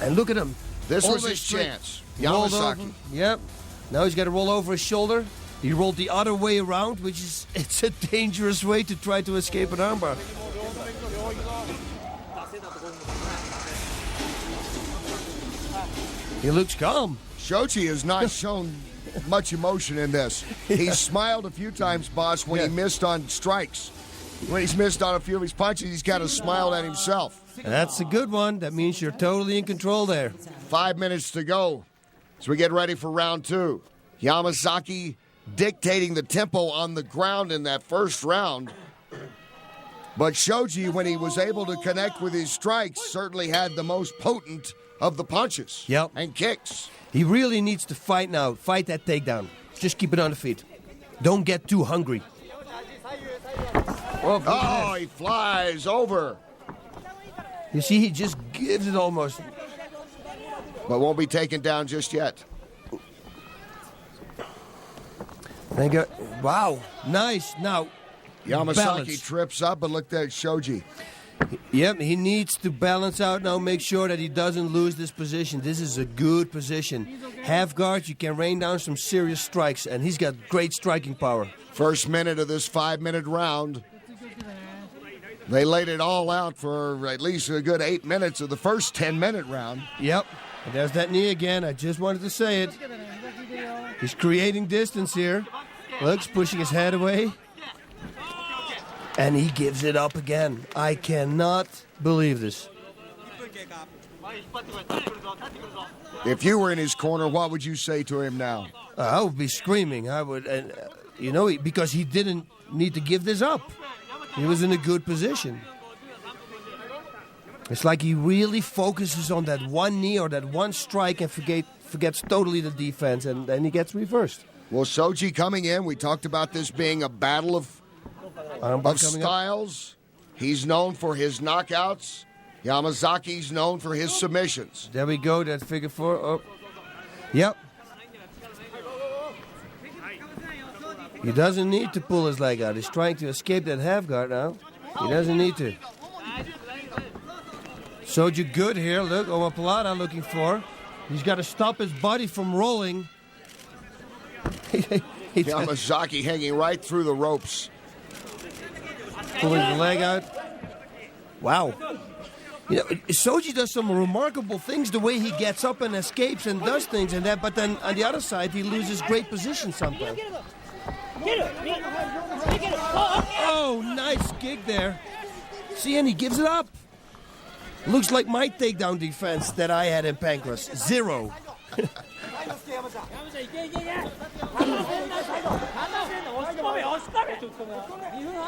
And look at him. This was Always his straight. chance. Rolled Yamazaki. over. Yep. Now he's got to roll over his shoulder. He rolled the other way around, which is it's a dangerous way to try to escape an armbar. He looks calm. Shoji has not shown much emotion in this. He smiled a few times, boss, when he missed on strikes. When he's missed on a few of his punches, he's kind of smiled at himself. That's a good one. That means you're totally in control there. 5 minutes to go as we get ready for round 2. Yamazaki dictating the tempo on the ground in that first round. But Shoji, when he was able to connect with his strikes, certainly had the most potent of the punches and kicks. He really needs to fight now. Fight that takedown. Just keep it on the feet. Don't get too hungry. Oh, he flies over. You see, he just gives it almost. But won't be taken down just yet. Thank you. Wow. Nice. Now, Yamazaki balance. trips up, but look at Shoji. Yep, he needs to balance out now, make sure that he doesn't lose this position. This is a good position. Half guard, you can rain down some serious strikes, and he's got great striking power. First minute of this 5-minute round. They laid it all out for at least a good 8 minutes of the first 10-minute round. Yep, and there's that knee again. I just wanted to say it. He's creating distance here. Looks, pushing his head away. And he gives it up again. I cannot believe this. If you were in his corner, what would you say to him now? I would be screaming. I would, and because he didn't need to give this up. He was in a good position. It's like he really focuses on that one knee or that one strike and forgets totally the defense, and then he gets reversed. Well, Shoji coming in, we talked about this being a battle of styles. He's known for his knockouts. Yamazaki's known for his submissions. There we go, that figure 4. Oh. Yep. He doesn't need to pull his leg out. He's trying to escape that half guard now. He doesn't need to. Shoji good here. Look, Omaplata looking for. He's got to stop his body from rolling. Yamazaki hanging right through the ropes. Pulling the leg out. Wow. Shoji does some remarkable things, the way he gets up and escapes and does things and that, but then on the other side, he loses great position sometimes. Oh, nice kick there. See, and he gives it up. Looks like my takedown defense that I had in Pancras. 0.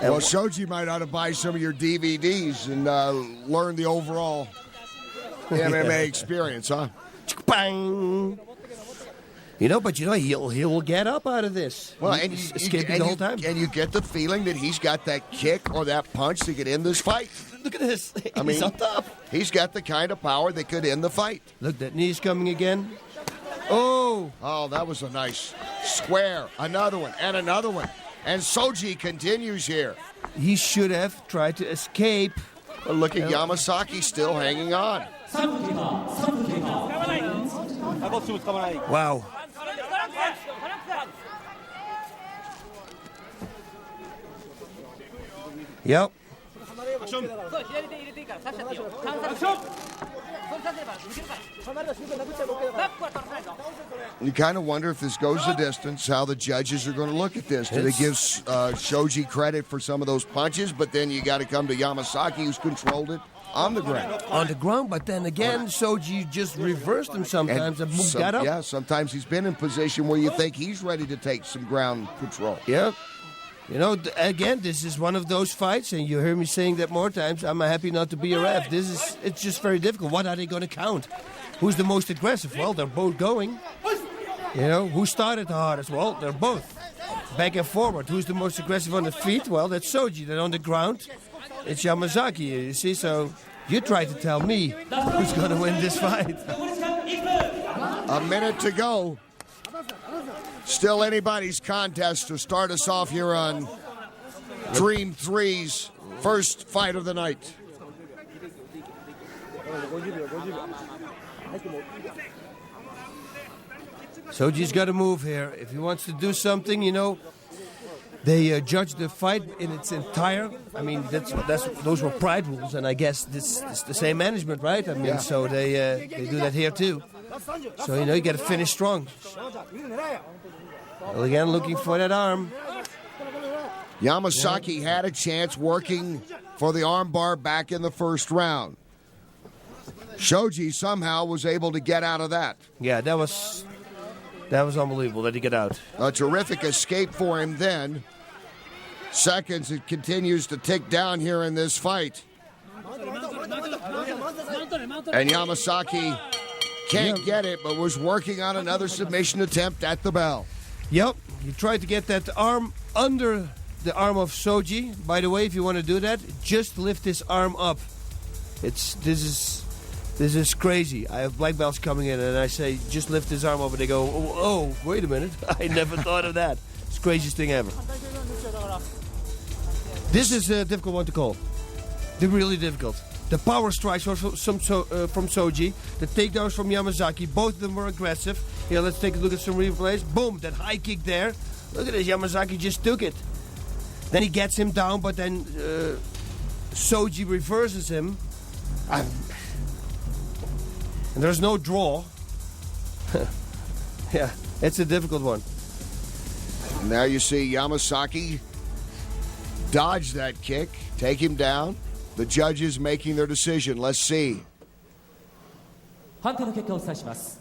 Well, Shoji might ought to buy some of your DVDs and learn the overall MMA experience, huh? Bang! But he'll get up out of this. Well, He's escaping the whole time. And you get the feeling that he's got that kick or that punch to get in this fight. Look at this. I mean, He's on top. He's got the kind of power that could end the fight. Look, that knee's coming again. Oh, that was a nice square. Another one and another one. And Shoji continues here. He should have tried to escape. But look at Yamazaki still hanging on. Wow. Yep. You kind of wonder if this goes the distance, how the judges are going to look at this. Do they give Shoji credit for some of those punches? But then you got to come to Yamazaki, who's controlled it on the ground. On the ground, but then again, Shoji just reversed him sometimes and got up. Yeah, sometimes he's been in position where you think he's ready to take some ground control. Yep. You know, again, this is one of those fights, and you hear me saying that more times. I'm happy not to be a ref. It's just very difficult. What are they going to count? Who's the most aggressive? Well, they're both going. You know, who started the hardest? Well, they're both. Back and forward. Who's the most aggressive on the feet? Well, that's Shoji. Then on the ground, it's Yamazaki. You see, so you try to tell me who's going to win this fight. A minute to go. Still anybody's contest to start us off here on Dream 3's first fight of the night. Shoji's got to move here. If he wants to do something, you know, they judge the fight in its entire. I mean, those were pride rules, and I guess this is the same management, right? I mean, yeah. So they do that here too. So you know, you got to finish strong. Well, again, looking for that arm. Yamazaki had a chance working for the armbar back in the first round. Shoji somehow was able to get out of that. Yeah, that was unbelievable that he got out. A terrific escape for him then. Seconds, it continues to tick down here in this fight. And Yamazaki can't get it, but was working on another submission attempt at the bell. Yep, he tried to get that arm under the arm of Shoji. By the way, if you want to do that, just lift his arm up. This is crazy. I have black belts coming in, and I say, just lift his arm up, and they go, oh, wait a minute. I never thought of that. It's the craziest thing ever. This is a difficult one to call. They're really difficult. The power strikes from Shoji, the takedowns from Yamazaki, both of them were aggressive. Here, let's take a look at some replays. Boom, that high kick there. Look at this, Yamazaki just took it. Then he gets him down, but then Shoji reverses him. And there's no draw. Yeah, it's a difficult one. Now you see Yamazaki dodge that kick, take him down. The judges making their decision. Let's see. 判定の結果をお伝えします。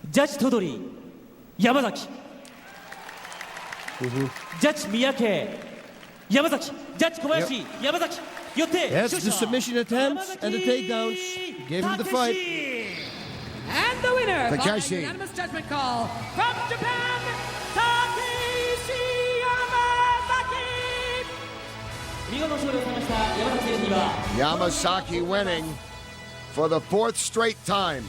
ジャッジトドリー、山崎。ジャッジ三宅、山崎。ジャッジ小林、山崎。よって、 Yes, the submission attempts and the takedowns gave him the fight. And the winner by Takeshi. unanimous judgment call from Japan, Takeshi Yamazaki. 見事勝利を収めました山崎選手には Yamazaki winning for the fourth straight time.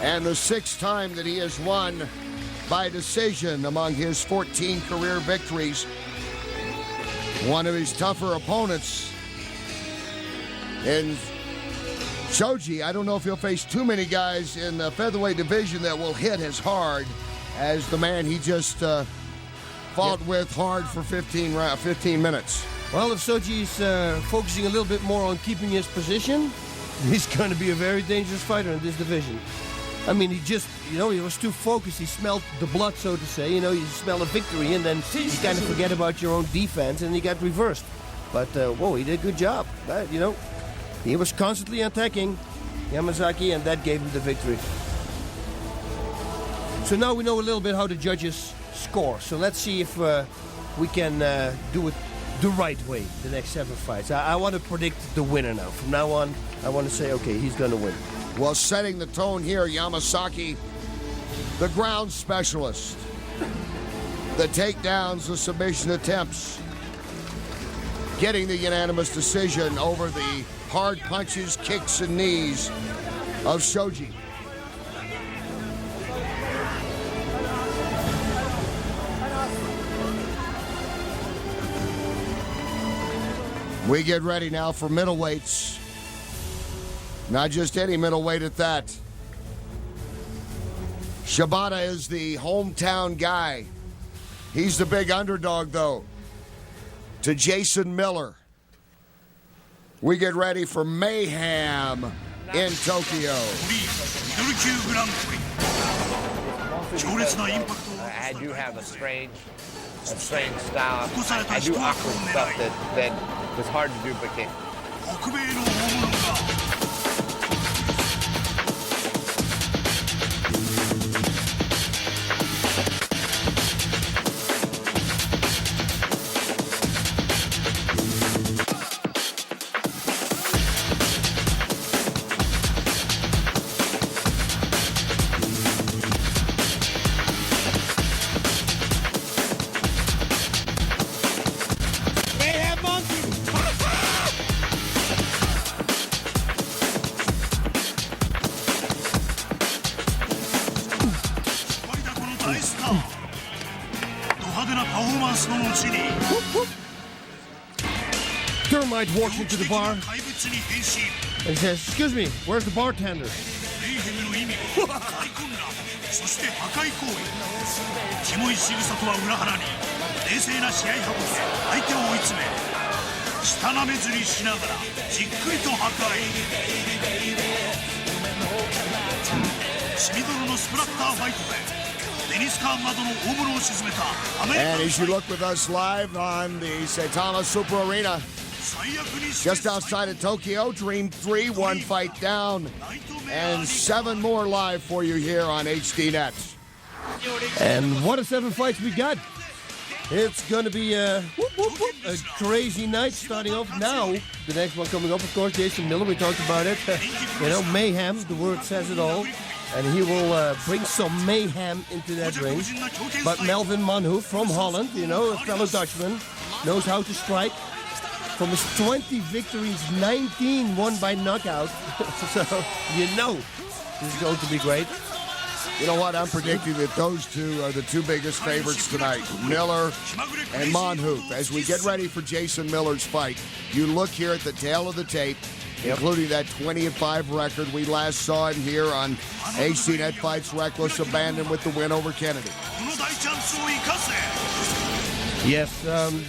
And the sixth time that he has won by decision among his 14 career victories. One of his tougher opponents. And Shoji, I don't know if he'll face too many guys in the featherweight division that will hit as hard as the man he just fought with hard for 15 minutes. Well, if Shoji's focusing a little bit more on keeping his position, he's going to be a very dangerous fighter in this division. I mean, he just, he was too focused. He smelled the blood, so to say. You smell a victory, and then you kind of forget about your own defense, and he got reversed. But, whoa, he did a good job. He was constantly attacking Yamazaki, and that gave him the victory. So now we know a little bit how the judges score. So let's see if we can do it the right way the next 7 fights. I want to predict the winner now. From now on, I want to say, okay, he's going to win. Well, setting the tone here, Yamazaki, the ground specialist. The takedowns, the submission attempts. Getting the unanimous decision over the hard punches, kicks, and knees of Shoji. We get ready now for middleweights. Not just any middleweight at that. Shibata is the hometown guy. He's the big underdog, though, to Jason Miller. We get ready for Mayhem in Tokyo. I do have a strange style. I do awkward stuff that was hard to duplicate. Termite walks into the bar and says, "Excuse me, where's the bartender?" そして破壊行為キモい仕草とは裏腹に冷静な試合運びで相手を追い詰め舌なめずりしながらじっくりと破壊血みどろのスプラッターファイトでデニスカーンなどの大物を沈めたアメリカ And as you look with us live on the Saitama Super Arena, just outside of Tokyo, Dream 3, one fight down, and 7 more live for you here on HDNet. And what a 7 fights we got. It's going to be a crazy night starting off now. The next one coming up, of course, Jason Miller. We talked about it. Mayhem, the word says it all. And he will bring some mayhem into that ring. But Melvin Manhoef from Holland, a fellow Dutchman, knows how to strike. From his 20 victories, 19 won by knockout. So, this is going to be great. You know what? I'm predicting that those two are the two biggest favorites tonight, Miller and Manhoef. As we get ready for Jason Miller's fight, you look here at the tail of the tape, including that 20-5 record we last saw in here on HDNet Fights Reckless Abandon with the win over Kennedy. Yes,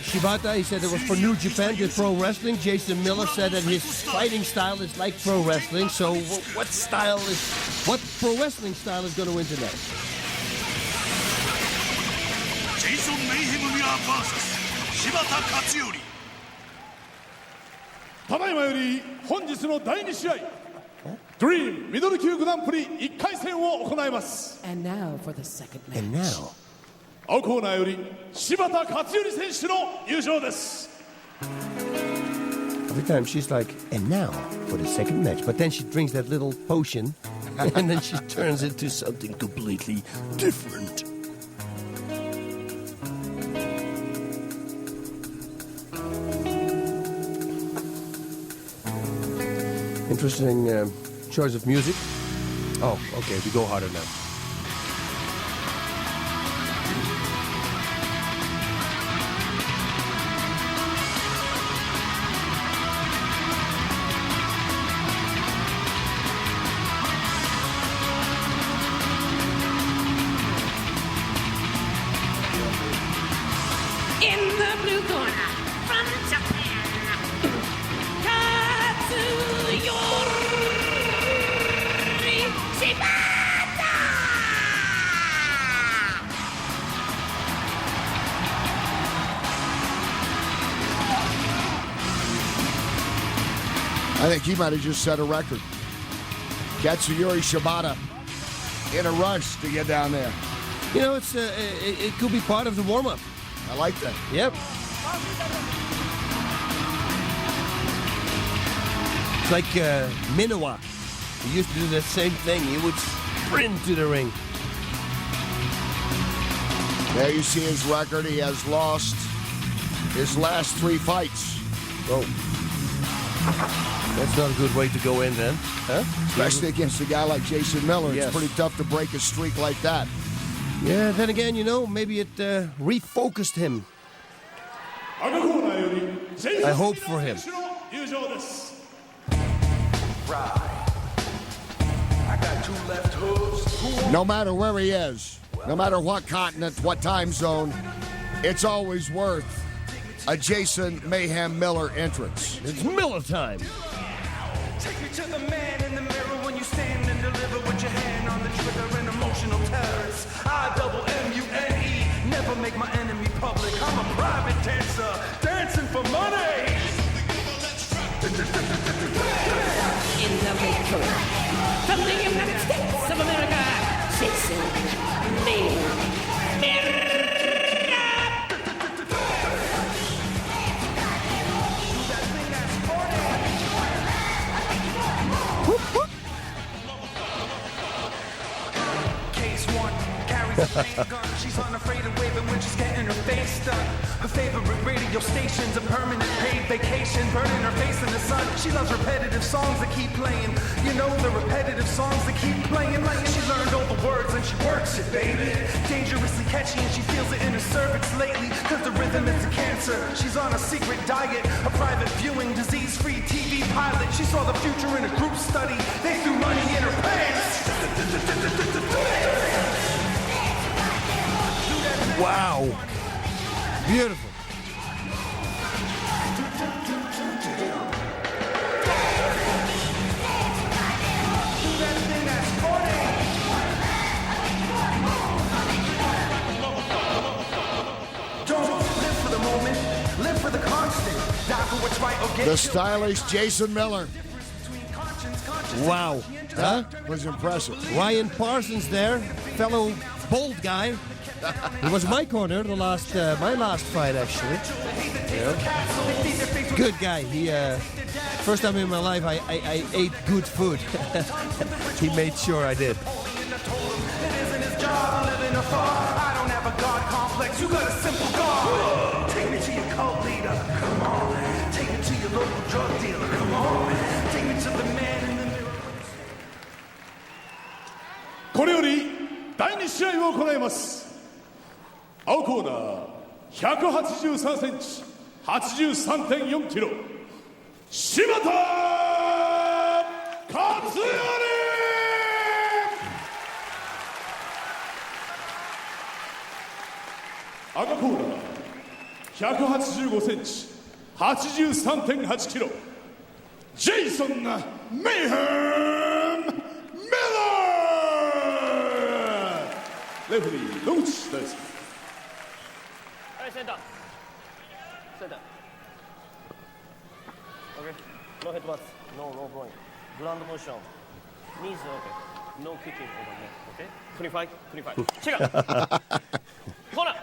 Shibata, he said it was for New Japan, did pro wrestling. Jason Miller said that his fighting style is like pro wrestling. So what pro wrestling style is going to win tonight? Jason Mayhem Miller vs. Shibata Katsuyori. ただいまより本日の第2試合 Dream ミドル級グランプリ1回戦を行います And now for the second match. And now. 青コーナーより柴田勝頼選手の優勝です Every time she's like, and now for the second match. But then she drinks that little potion and then she turns into something completely different. Interesting choice of music. Oh, okay, we go harder now. In the blue corner, from Japan, Katsuyori Shibata! I think he might have just set a record. Katsuyori Shibata in a rush to get down there. It could be part of the warm-up. I like that. Yep. It's like Minowa. He used to do the same thing. He would sprint to the ring. There you see his record. He has lost his last 3 fights. Oh. That's not a good way to go in then. Huh? Especially against a guy like Jason Miller. Yes. It's pretty tough to break a streak like that. Yeah, then again, maybe it refocused him. 赤コーナーより I hope for him. No matter where he is, no matter what continent, what time zone, it's always worth a Jason Mayhem Miller entrance. It's Miller time. Take me to the man in the mirror when you stand and deliver with your hand on the trigger, an emotional terrorist. I-double-M-U-N-E, never make my enemy public. I'm a private dancer, dancing for money. In the ring, from the United States of America, Jason Mayhem. She's unafraid of waving when she's getting her face done. Her favorite radio station's a permanent paid vacation, burning her face in the sun. She loves repetitive songs that keep playing. You know the repetitive songs that keep playing. She learned all the words and she works it, baby. Dangerously catchy and she feels it in her cervix lately. Cause the rhythm is a cancer. She's on a secret diet, a private viewing, disease-free TV pilot. She saw the future in a group study. They threw money in her pants. Wow. Beautiful. Don't live for the moment, live for the constant. Die for what's right or get The stylish Jason Miller. Wow. Huh? Was impressive. Ryan Parsons there, fellow bold guy. He was my corner my last fight actually. Yeah. Good guy. He first time in my life I ate good food. He made sure I did. It isn't his job living afar. I don't have a God complex. You got a simple God. Take me to your cult leader. Come on. Take me to your local drug dealer. Come on. Take me to the man in the mirror. これより第2試合を行います。青コーナー183センチ 83.4 キロ柴田勝頼。赤コーナー185センチ 83.8 キロジェイソン・メイヘン・ミラー。レフェリー野口大輔。Center. Center. Okay. No headbutts. No going. Ground motion. Knees okay. No kicking over neck. Okay. 25. 25. Check out. Corner.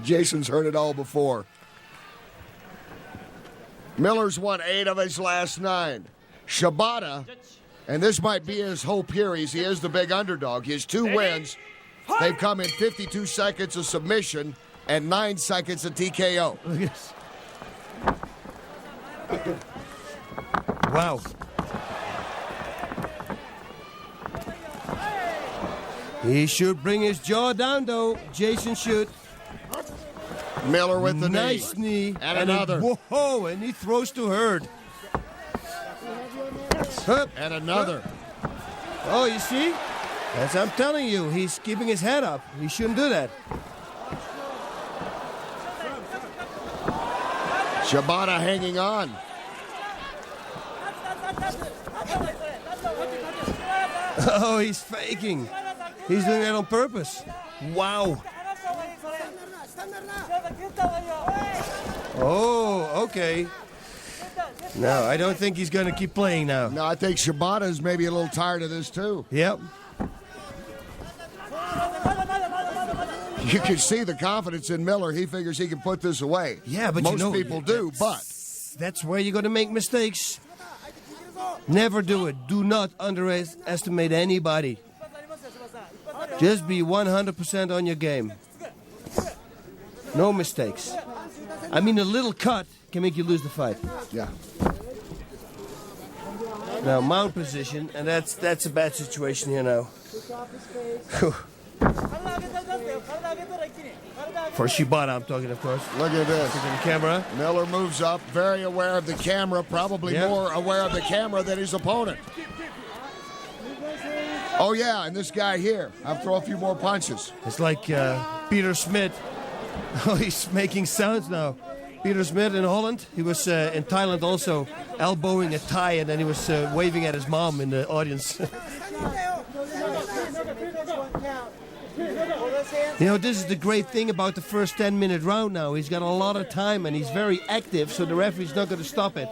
Jason's heard it all before. Miller's won 8 of his last 9. Shibata, and this might be his hope here. He is the big underdog. His 2 wins, they've come in 52 seconds of submission and 9 seconds of TKO. Wow. He should bring his jaw down, though. Jason should. Miller with the nice knee. And another. Whoa, and he throws to Hurd. And another. Oh, you see? As I'm telling you, he's keeping his head up. He shouldn't do that. Shibata hanging on. Oh, he's faking. He's doing that on purpose. Wow. Oh, okay. No, I don't think he's going to keep playing now. No, I think Shibata's maybe a little tired of this, too. Yep. You can see the confidence in Miller. He figures he can put this away. Yeah, but most you know, people do, but that's where you're going to make mistakes. Never do it. Do not underestimate anybody. Just be 100% on your game. No mistakes. I mean, a little cut can make you lose the fight. Yeah. Now, mount position, and that's a bad situation here now. For Shibata, I'm talking, of course. Look at this. Look at the camera. Miller moves up, very aware of the camera, probably more aware of the camera than his opponent. Oh, yeah, and this guy here. I'll throw a few more punches. It's like Peter Smith. Oh, he's making sounds now. Peter Smith in Holland. He was in Thailand also elbowing a Thai, and then he was waving at his mom in the audience. You know, this is the great thing about the first 10-minute round now. He's got a lot of time, and he's very active, so the referee's not going to stop it.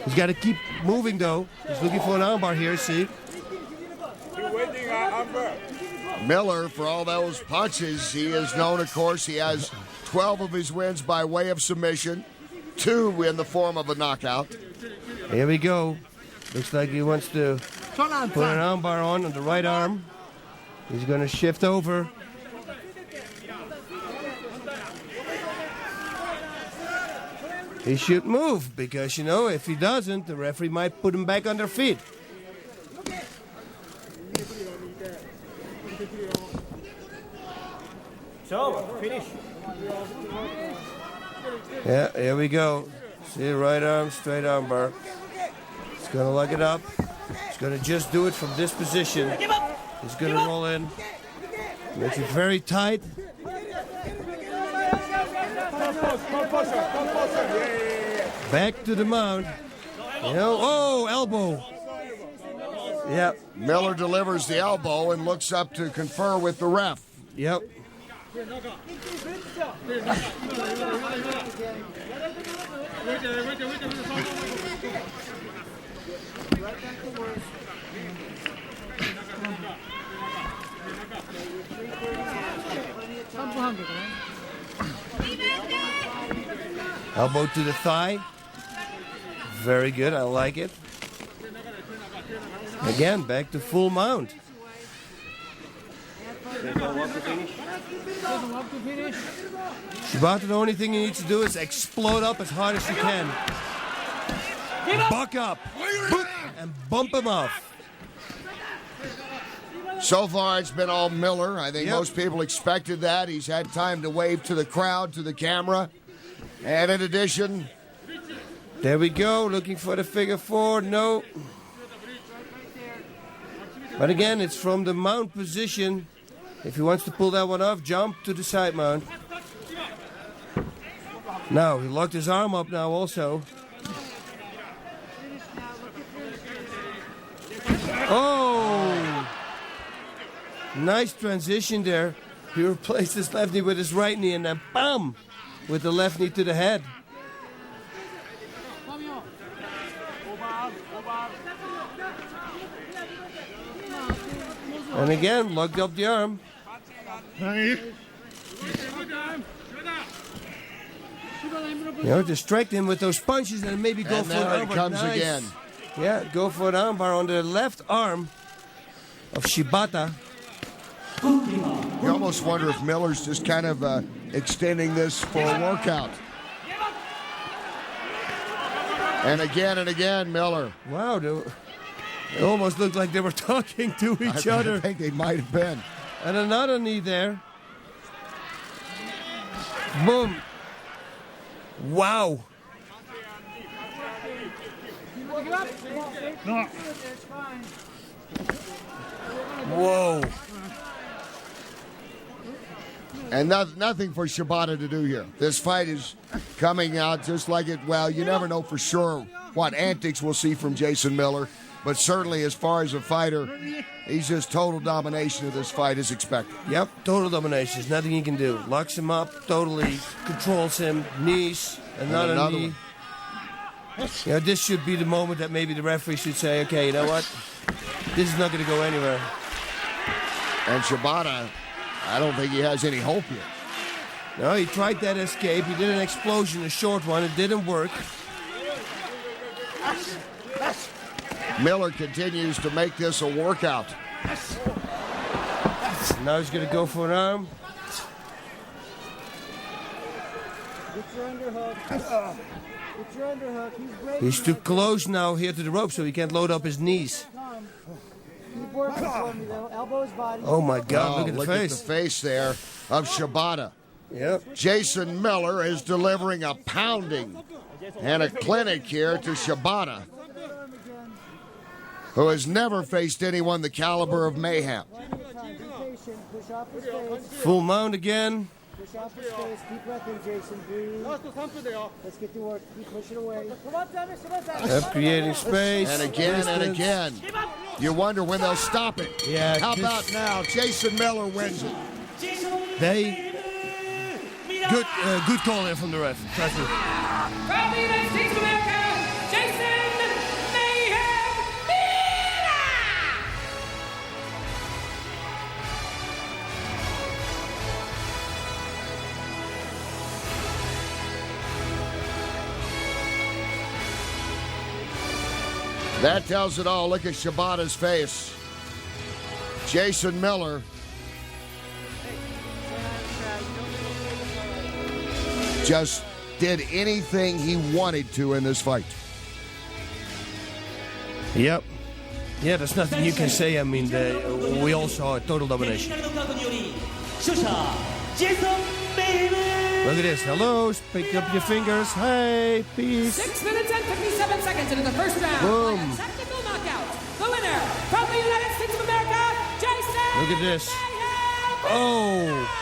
He's got to keep moving, though. He's looking for an armbar here, see? Miller, for all those punches, he is known, of course, he has 12 of his wins by way of submission, 2 in the form of a knockout. Here we go. Looks like he wants to put an armbar on the right arm. He's going to shift over. He should move because, you know, if he doesn't, the referee might put him back on their feet. So, finish. Yeah, here we go. See, right arm, straight arm bar. He's going to lock it up. He's going to just do it from this position. He's going to roll in. Makes it very tight. Back to the mount. You know, oh, elbow. Yep. Miller delivers the elbow and looks up to confer with the ref. Yep. Elbow to the thigh. Very good, I like it. Again, back to full mount. Shibata, the only thing he needs to do is explode up as hard as he can. Buck up. And bump him off. So far, it's been all Miller. I think most people expected that. He's had time to wave to the crowd, to the camera. And in addition... There we go, looking for the figure 4. No. But again, it's from the mount position. If he wants to pull that one off, jump to the side mount. Now, he locked his arm up now also. Oh! Nice transition there. He replaced his left knee with his right knee and then bam! With the left knee to the head. And again, lugged up the arm. You know, distract him with those punches and maybe go for an armbar. And comes again. Yeah, go for an armbar on the left arm of Shibata. You almost wonder if Miller's just kind of extending this for a workout. And again, Miller. Wow, it almost looked like they were talking to each other. I think they might have been. And another knee there. Boom. Wow. Whoa. And nothing for Shibata to do here. This fight is coming out just like it. Well, you never know for sure what antics we'll see from Jason Miller. But certainly as far as a fighter, he's just total domination of this fight is expected. Yep, total domination. There's nothing he can do. Locks him up, totally controls him. Knees, another knee. You know, this should be the moment that maybe the referee should say, okay, you know what? This is not going to go anywhere. And Shibata, I don't think he has any hope here. No, he tried that escape. He did an explosion, a short one. It didn't work. Miller continues to make this a workout. Now he's going to go for an arm. He's too close now here to the rope, so he can't load up his knees. Keep working for me, though. Elbows, body. Oh, my God. Look at the look face. at the face there of Shibata. Yep. Jason Miller is delivering a pounding and a clinic here to Shibata, who has never faced anyone the caliber of Mayhem. Full mount again. Push off his face. Keep breathing, Jason. Breathe. Let's get to work. Keep pushing away. Yep, creating space. And again and again. You wonder when they'll stop it. Yeah. How about now? Jason Miller wins it. Good call there from the ref. Trust me. From the United States of America, Jason Mayhem Miller! That tells it all. Look at Shibata's face. Jason Miller just did anything he wanted to in this fight. Yep. Yeah, there's nothing you can say. I mean, we all saw a total domination. Look at this. Hello. Pick up your fingers. Hey, peace. 6 minutes and 57 seconds into the first round. Boom. By a technical knockout. The winner from the United States of America, Jason. Look at this. Oh.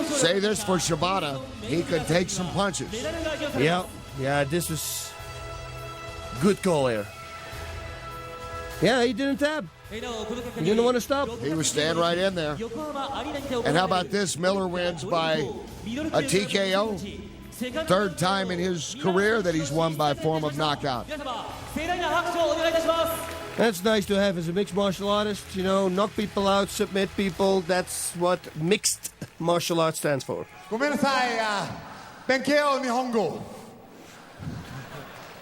Say this for Shibata. He could take some punches. Yeah, this was good call here. Yeah, he didn't tap. He didn't want to stop. He was staying right in there. And how about this? Miller wins by a TKO. Third time in his career that he's won by form of knockout. That's nice to have as a mixed martial artist. You know, knock people out, submit people. That's what mixed martial arts stands for. ごめんなさい。勉強日本語。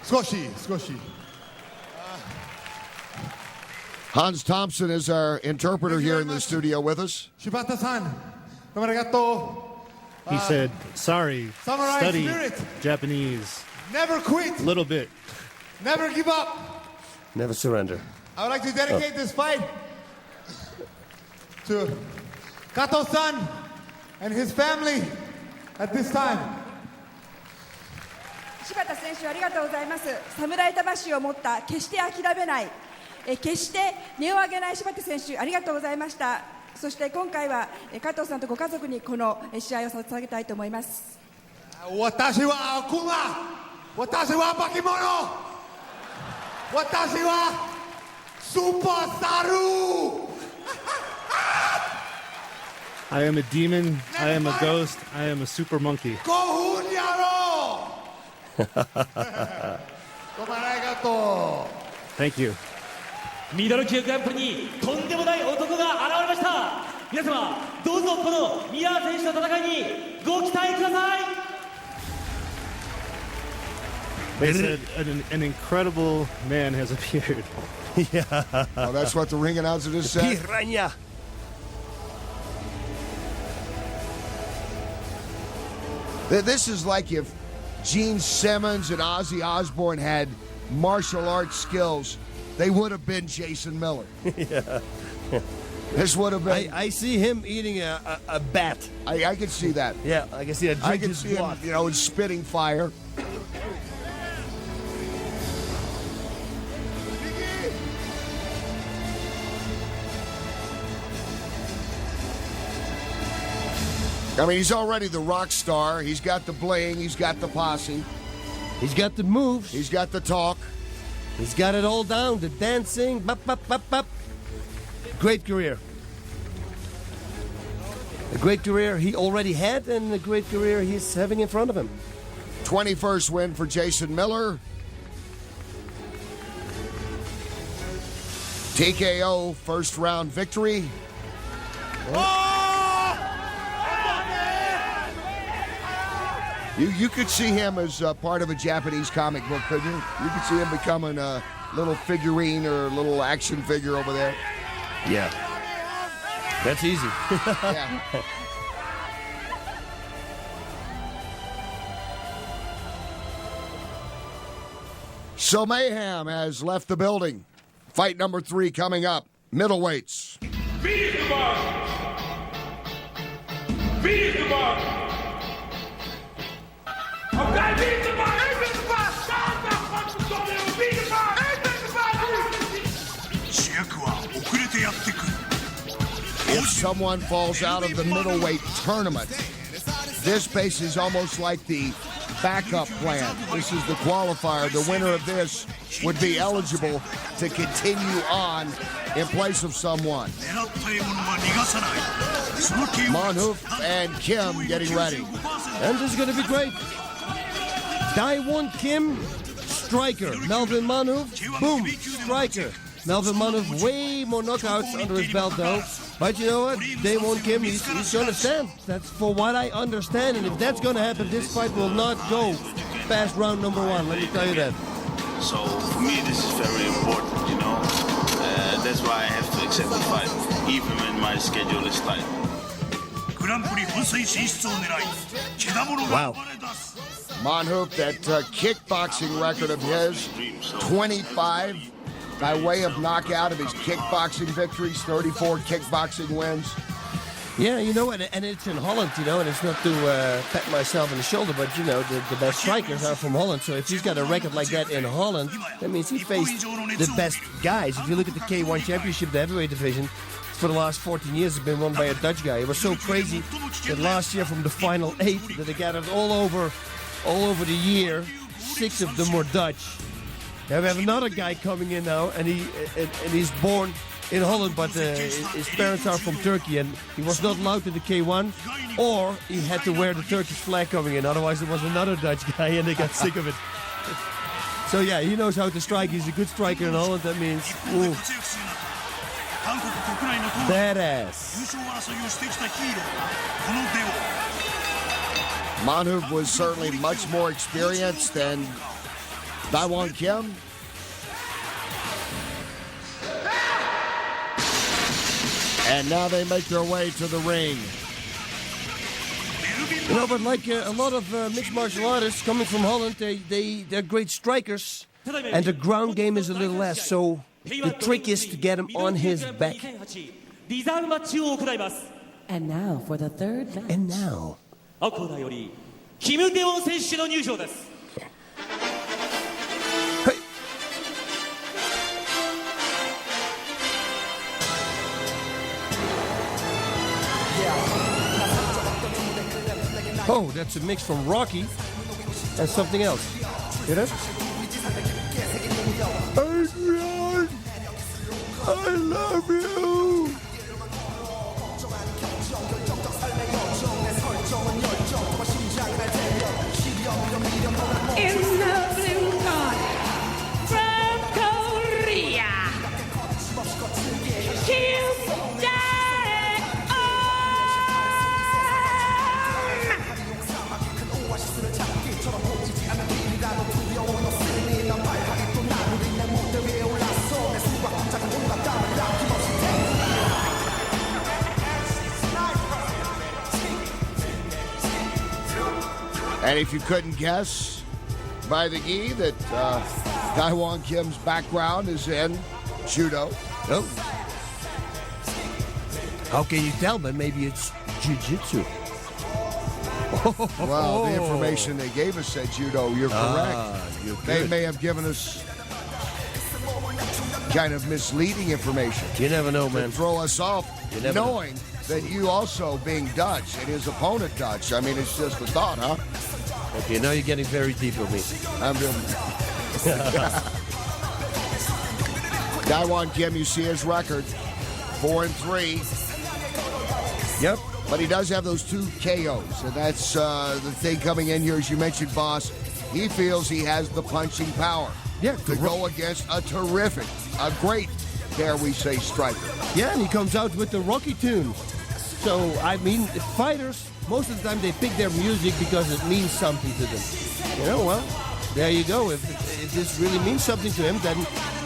少し。Hans Thompson is our interpreter here in the studio with us. Shibata-san, どうもありがとう。 He said, sorry, Samurai study spirit. Japanese. Never quit. A little bit. Never give up. Never surrender. I would like to dedicate this fight to Kato-san and his family at this time. 柴田選手ありがとうございます。侍魂を持った決して諦めない、決して値を上げない柴田選手ありがとうございました。そして今回は加藤さんとご家族にこの試合を捧げたいと思います。私は悪魔、私は化け物、私はスーパースター。 I am a demon. I am a ghost. I am a super monkey. 5分やろう。どうもありがとう。 Thank you. ミドル級グランプリにとんでもない男が現れました。皆様どうぞこのミラー選手の戦いにご期待ください。 They said an incredible man has appeared. Yeah. Oh, that's what the ring announcer just said? Piranha. This is like if Gene Simmons and Ozzy Osbourne had martial arts skills, they would have been Jason Miller. Yeah. This would have been. I see him eating a bat. I can see that. Yeah, I can see that. I can see him, spitting fire. I mean, he's already the rock star. He's got the bling. He's got the posse. He's got the moves. He's got the talk. He's got it all down. The dancing. Bop, bop, bop, bop. Great career. A great career he already had and a great career he's having in front of him. 21st win for Jason Miller. TKO first round victory. You could see him as part of a Japanese comic book, couldn't you? You could see him becoming a little figurine or a little action figure over there. Yeah. That's easy. Yeah. So Mayhem has left the building. Fight number 3 coming up. Middleweights. Beat the bar. Beat the bar. Okay, beat the bar. Beat the bar. Beat the bar. 主役は遅れてやってくる If someone falls out of the middleweight tournament, this base is almost like the backup plan. This is the qualifier. The winner of this would be eligible to continue on in place of someone. Manhoef and Kim getting ready. And this is going to be great. Dae Won Kim, striker. Melvin Manhoef, boom, striker. Melvin Manhoef, way more knockouts under his belt, though. But you know what? Dae Won Kim, he's going to stand. That's for what I understand. And if that's going to happen, this fight will not go past round number 1. Let me tell you that. So for me, this is very important, you know. That's why I have to accept the fight, even when my schedule is tight. Grand Prix 本戦進出を狙いけだものが生まれ出す Manhoef, that kickboxing record of his, 25 by way of knockout of his kickboxing victories, 34 kickboxing wins. Yeah, you know, and it's in Holland, you know, and it's not to pat myself on the shoulder, but, you know, the best strikers are from Holland. So if he's got a record like that in Holland, that means he faced the best guys. If you look at the K1 Championship, the heavyweight division, for the last 14 years has been won by a Dutch guy. It was so crazy that last year from the final 8 that they gathered all over the year, 6 of them were Dutch. Now we have another guy coming in now, and he's born in Holland, but his parents are from Turkey, and he was not allowed to the K1, or he had to wear the Turkish flag coming in. Otherwise, there was another Dutch guy, and they got sick of it. So yeah, he knows how to strike. He's a good striker in Holland. That means, ooh, badass. Manhoef was certainly much more experienced than Dae Won Kim. And now they make their way to the ring. You know, but like a lot of mixed martial artists coming from Holland, they're great strikers. And the ground game is a little less, so the trick is to get him on his back. And now for the third match. And now. 青コーナーよりキム・デウォン選手の入場です。 Oh, that's a mix from Rocky and something else. Hear that? Adrian, I love you. In the blue corner, from Korea, Kim Dae And if you couldn't guess by the gi that Dae Won Kim's background is in judo. Oh. How can you tell, but maybe it's jiu-jitsu. Well, the information they gave us said judo. You're correct. They may have given us kind of misleading information. You never know, man. To throw us off, knowing that you also being Dutch and his opponent Dutch. I mean, it's just a thought, huh? Okay, now you're getting very deep with me. I'm doing Dae Won Kim, you see his record, 4-3. Yep. But he does have those 2 KOs, and that's the thing coming in here, as you mentioned, boss. He feels he has the punching power to go against a terrific, a great, dare we say, striker. Yeah, and he comes out with the Rocky tune. So, I mean, fighters, most of the time they pick their music because it means something to them. You know, well, there you go. If this really means something to him, then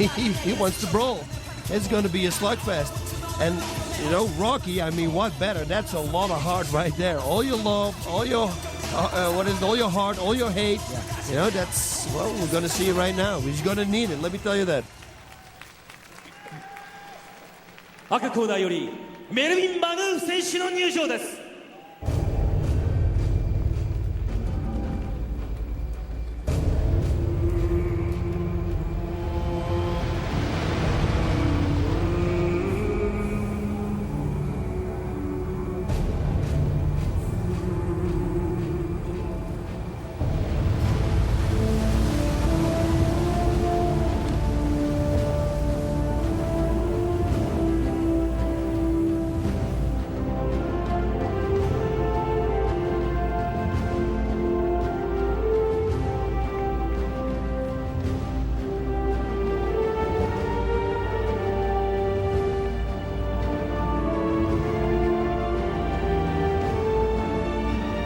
he wants to brawl. It's going to be a slugfest. And, you know, Rocky, I mean, what better? That's a lot of heart right there. All your love, all your, all your heart, all your hate. Yeah. You know, that's, well, we're going to see it right now. He's going to need it, let me tell you that. 赤コーナーよりメルビン・マヌーフ選手の入場です。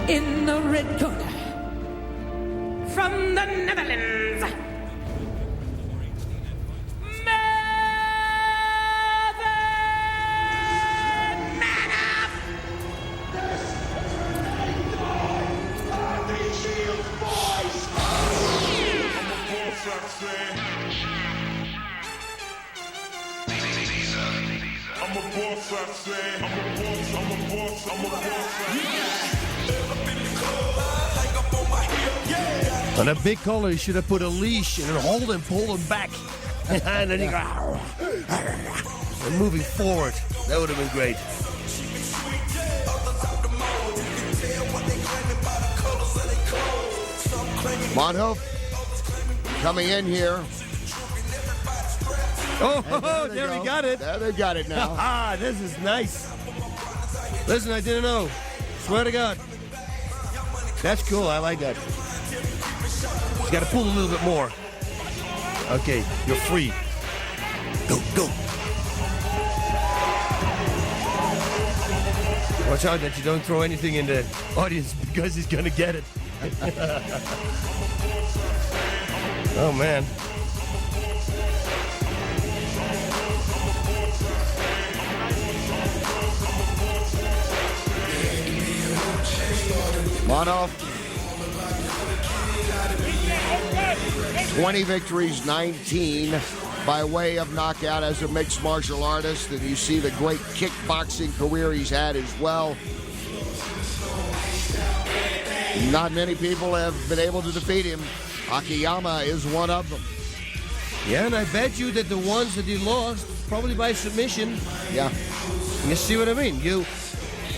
In the red corner, from the Netherlands, Melvin Manhoef! I'm a boss, I say. I'm a boss, I'm a boss, I'm a boss. On a big collar, he should have put a leash and hold him, pull him back. And then he go, and moving forward. That would have been great. Manhoef coming in here. Oh, there we got it. There they got it now. Ah, this is nice. Listen, I didn't know. Swear to God. That's cool. I like that. You got to pull a little bit more. Okay, you're free. Go, go. Watch out that you don't throw anything in the audience because he's going to get it. Oh, man. Manhoef, 20 victories, 19 by way of knockout as a mixed martial artist. And you see the great kickboxing career he's had as well. Not many people have been able to defeat him. Akiyama is one of them. Yeah, and I bet you that the ones that he lost, probably by submission. Yeah. You see what I mean?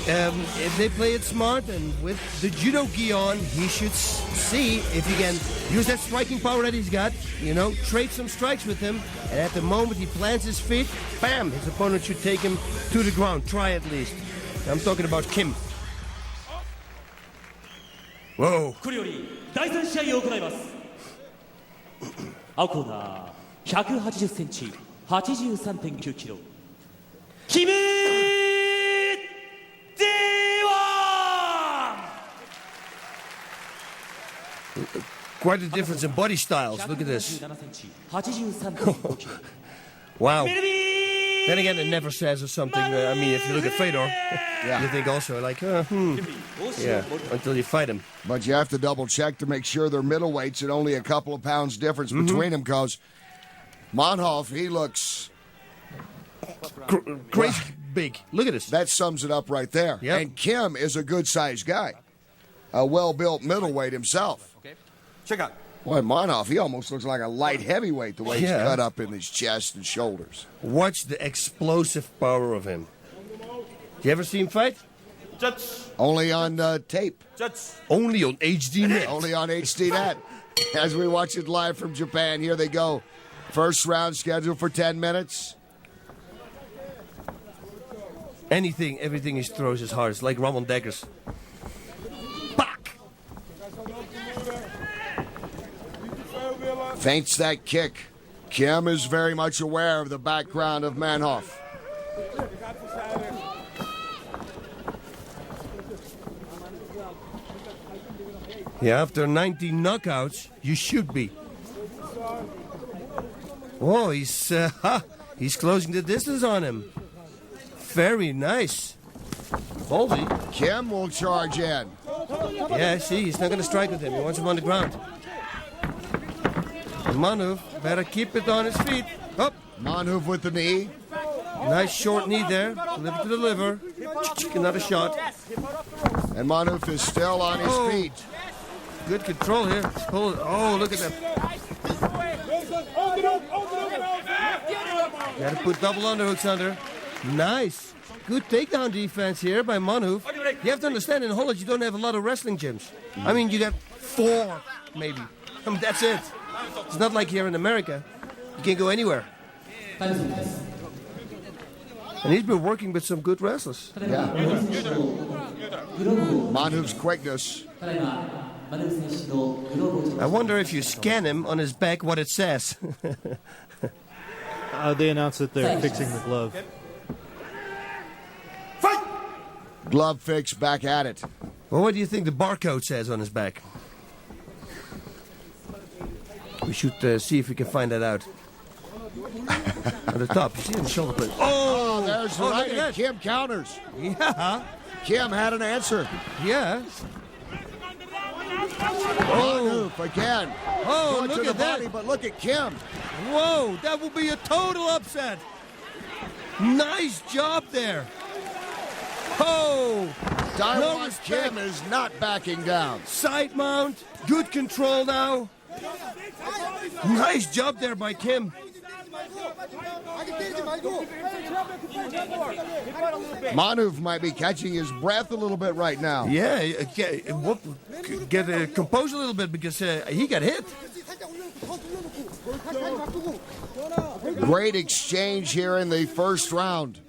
If they play it smart and with the judo gi on, he should see if he can use that striking power that he's got, trade some strikes with him, and at the moment he plants his feet, bam, his opponent should take him to the ground. Try at least. I'm talking about Kim. Whoa. これより第3試合を行います。青コーナー180センチ、83.9キロ。キムQuite a difference in body styles. Look at this. Wow. Then again, it never says or something. I mean, if you look at Fedor, you think also like, yeah, until you fight him. But you have to double check to make sure they're middleweights and only a couple of pounds difference between them, because Manhoef, he looks crazy big. Look at this. That sums it up right there. Yep. And Kim is a good-sized guy. A well-built middleweight himself. Okay. Check out. Boy, Manhoef, he almost looks like a light heavyweight the way he's cut up in his chest and shoulders. Watch the explosive power of him. You ever see him fight? Only on tape. Only on HD Net. Only on HD Net. As we watch it live from Japan, here they go. First round scheduled for 10 minutes. Everything he throws is hard. It's like Ramon Dekkers. Feints that kick. Kim is very much aware of the background of Manhoef. Yeah, after 19 knockouts, you should be. Oh, he's closing the distance on him. Very nice. Ballsy. Kim will charge in. Yeah, see, he's not going to strike with him. He wants him on the ground. Manhoef better keep it on his feet. Up. Manhoef with the knee. Nice short knee there. Liver to the liver. Another shot. And Manhoef is still on his feet. Good control here. Oh, look at that. Got to put double underhooks under. Nice. Good takedown defense here by Manhoef. You have to understand, in Holland, you don't have a lot of wrestling gyms. I mean, you got 4, maybe. I mean, that's it. It's not like here in America. You can't go anywhere. And he's been working with some good wrestlers. Yeah. Manhoef's quickness. I wonder if you scan him on his back what it says. They announced that they're fixing the glove. Glove fix, back at it. Well, what do you think the barcode says on his back? We should see if we can find that out. At the top, you see him shoulder blade. Oh, there's the right, and Kim counters. Yeah. Kim had an answer. Yeah. Manhoef again. Oh, Going look to the at that. body, but look at Kim. Whoa, that will be a total upset. Nice job there. Oh, Dae no Won respect. Kim is not backing down. Side mount, good control now. Nice job there by Kim. Manhoef might be catching his breath a little bit right now. Yeah, get composed a little bit because he got hit. Great exchange here in the first round.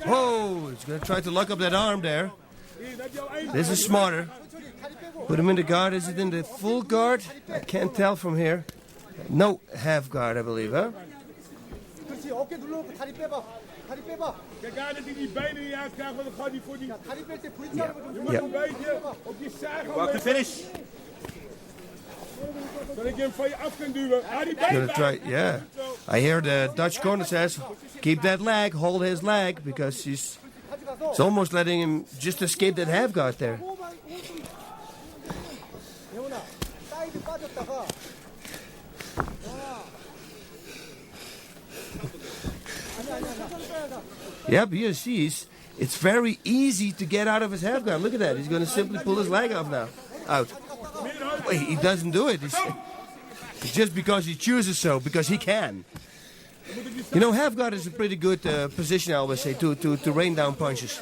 Oh, he's going to try to lock up that arm there. This is smarter. Put him in the guard. Is it in the full guard? I can't tell from here. No, half guard, I believe, huh? Walk to finish. Gonna try, yeah. I hear the Dutch corner says, keep that leg, hold his leg, because it's almost letting him just escape that half guard there. Yep, you see, it's very easy to get out of his half guard. Look at that. He's going to simply pull his leg off now. Out. Wait, he doesn't do it. It's just because he chooses so, because he can. You know, half guard is a pretty good position, I always say, to rain down punches.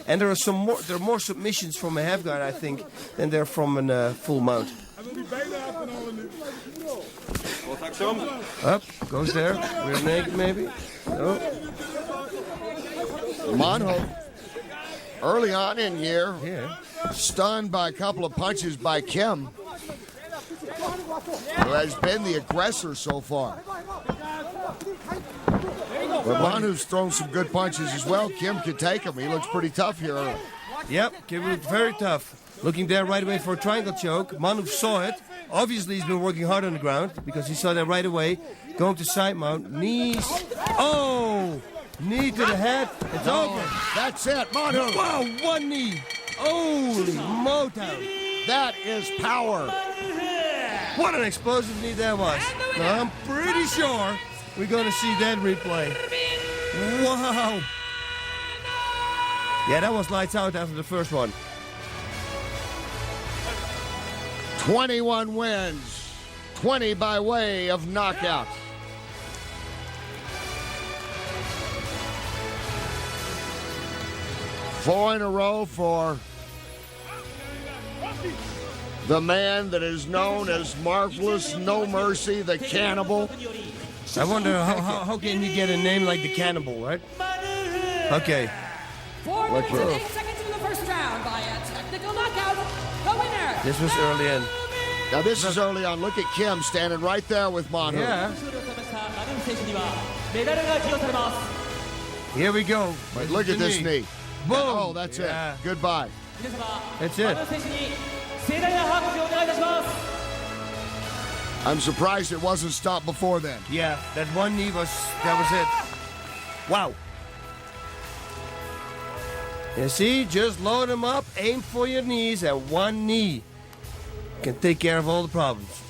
And there are more submissions from a half guard, I think, than there from a full mount. Up, goes there. Rear naked, maybe. No. Manhoef, early on in year, stunned by a couple of punches by Kim, who has been the aggressor so far. But Manhoef's thrown some good punches as well. Kim can take him. He looks pretty tough here early. Yep, Kim looks very tough. Looking there right away for a triangle choke. Manhoef saw it. Obviously, he's been working hard on the ground because he saw that right away. Going to side mount. Knees. Oh! Knee to the head. It's over. That's it, Manhoef. Wow, one knee. Holy Motown. That is power. What an explosive knee that was. Now, I'm pretty sure we're going to see that replay. Wow. Yeah, that was lights out after the first one. 21 wins, 20 by way of knockout. Four in a row for the man that is known as Marvelous No Mercy, the Cannibal. I wonder how can you get a name like the Cannibal, right? Okay. 4 minutes and 8 seconds in the first round by a technical knockout. The winner. This was early in. Now this is early on. Look at Kim standing right there with Manhoef. Yeah. Here we go. But look at this knee. Boom. Oh, that's it. Goodbye. That's it. I'm surprised it wasn't stopped before then. Yeah, that one knee was it. Wow. You see, just load them up, aim for your knees, and one knee can take care of all the problems.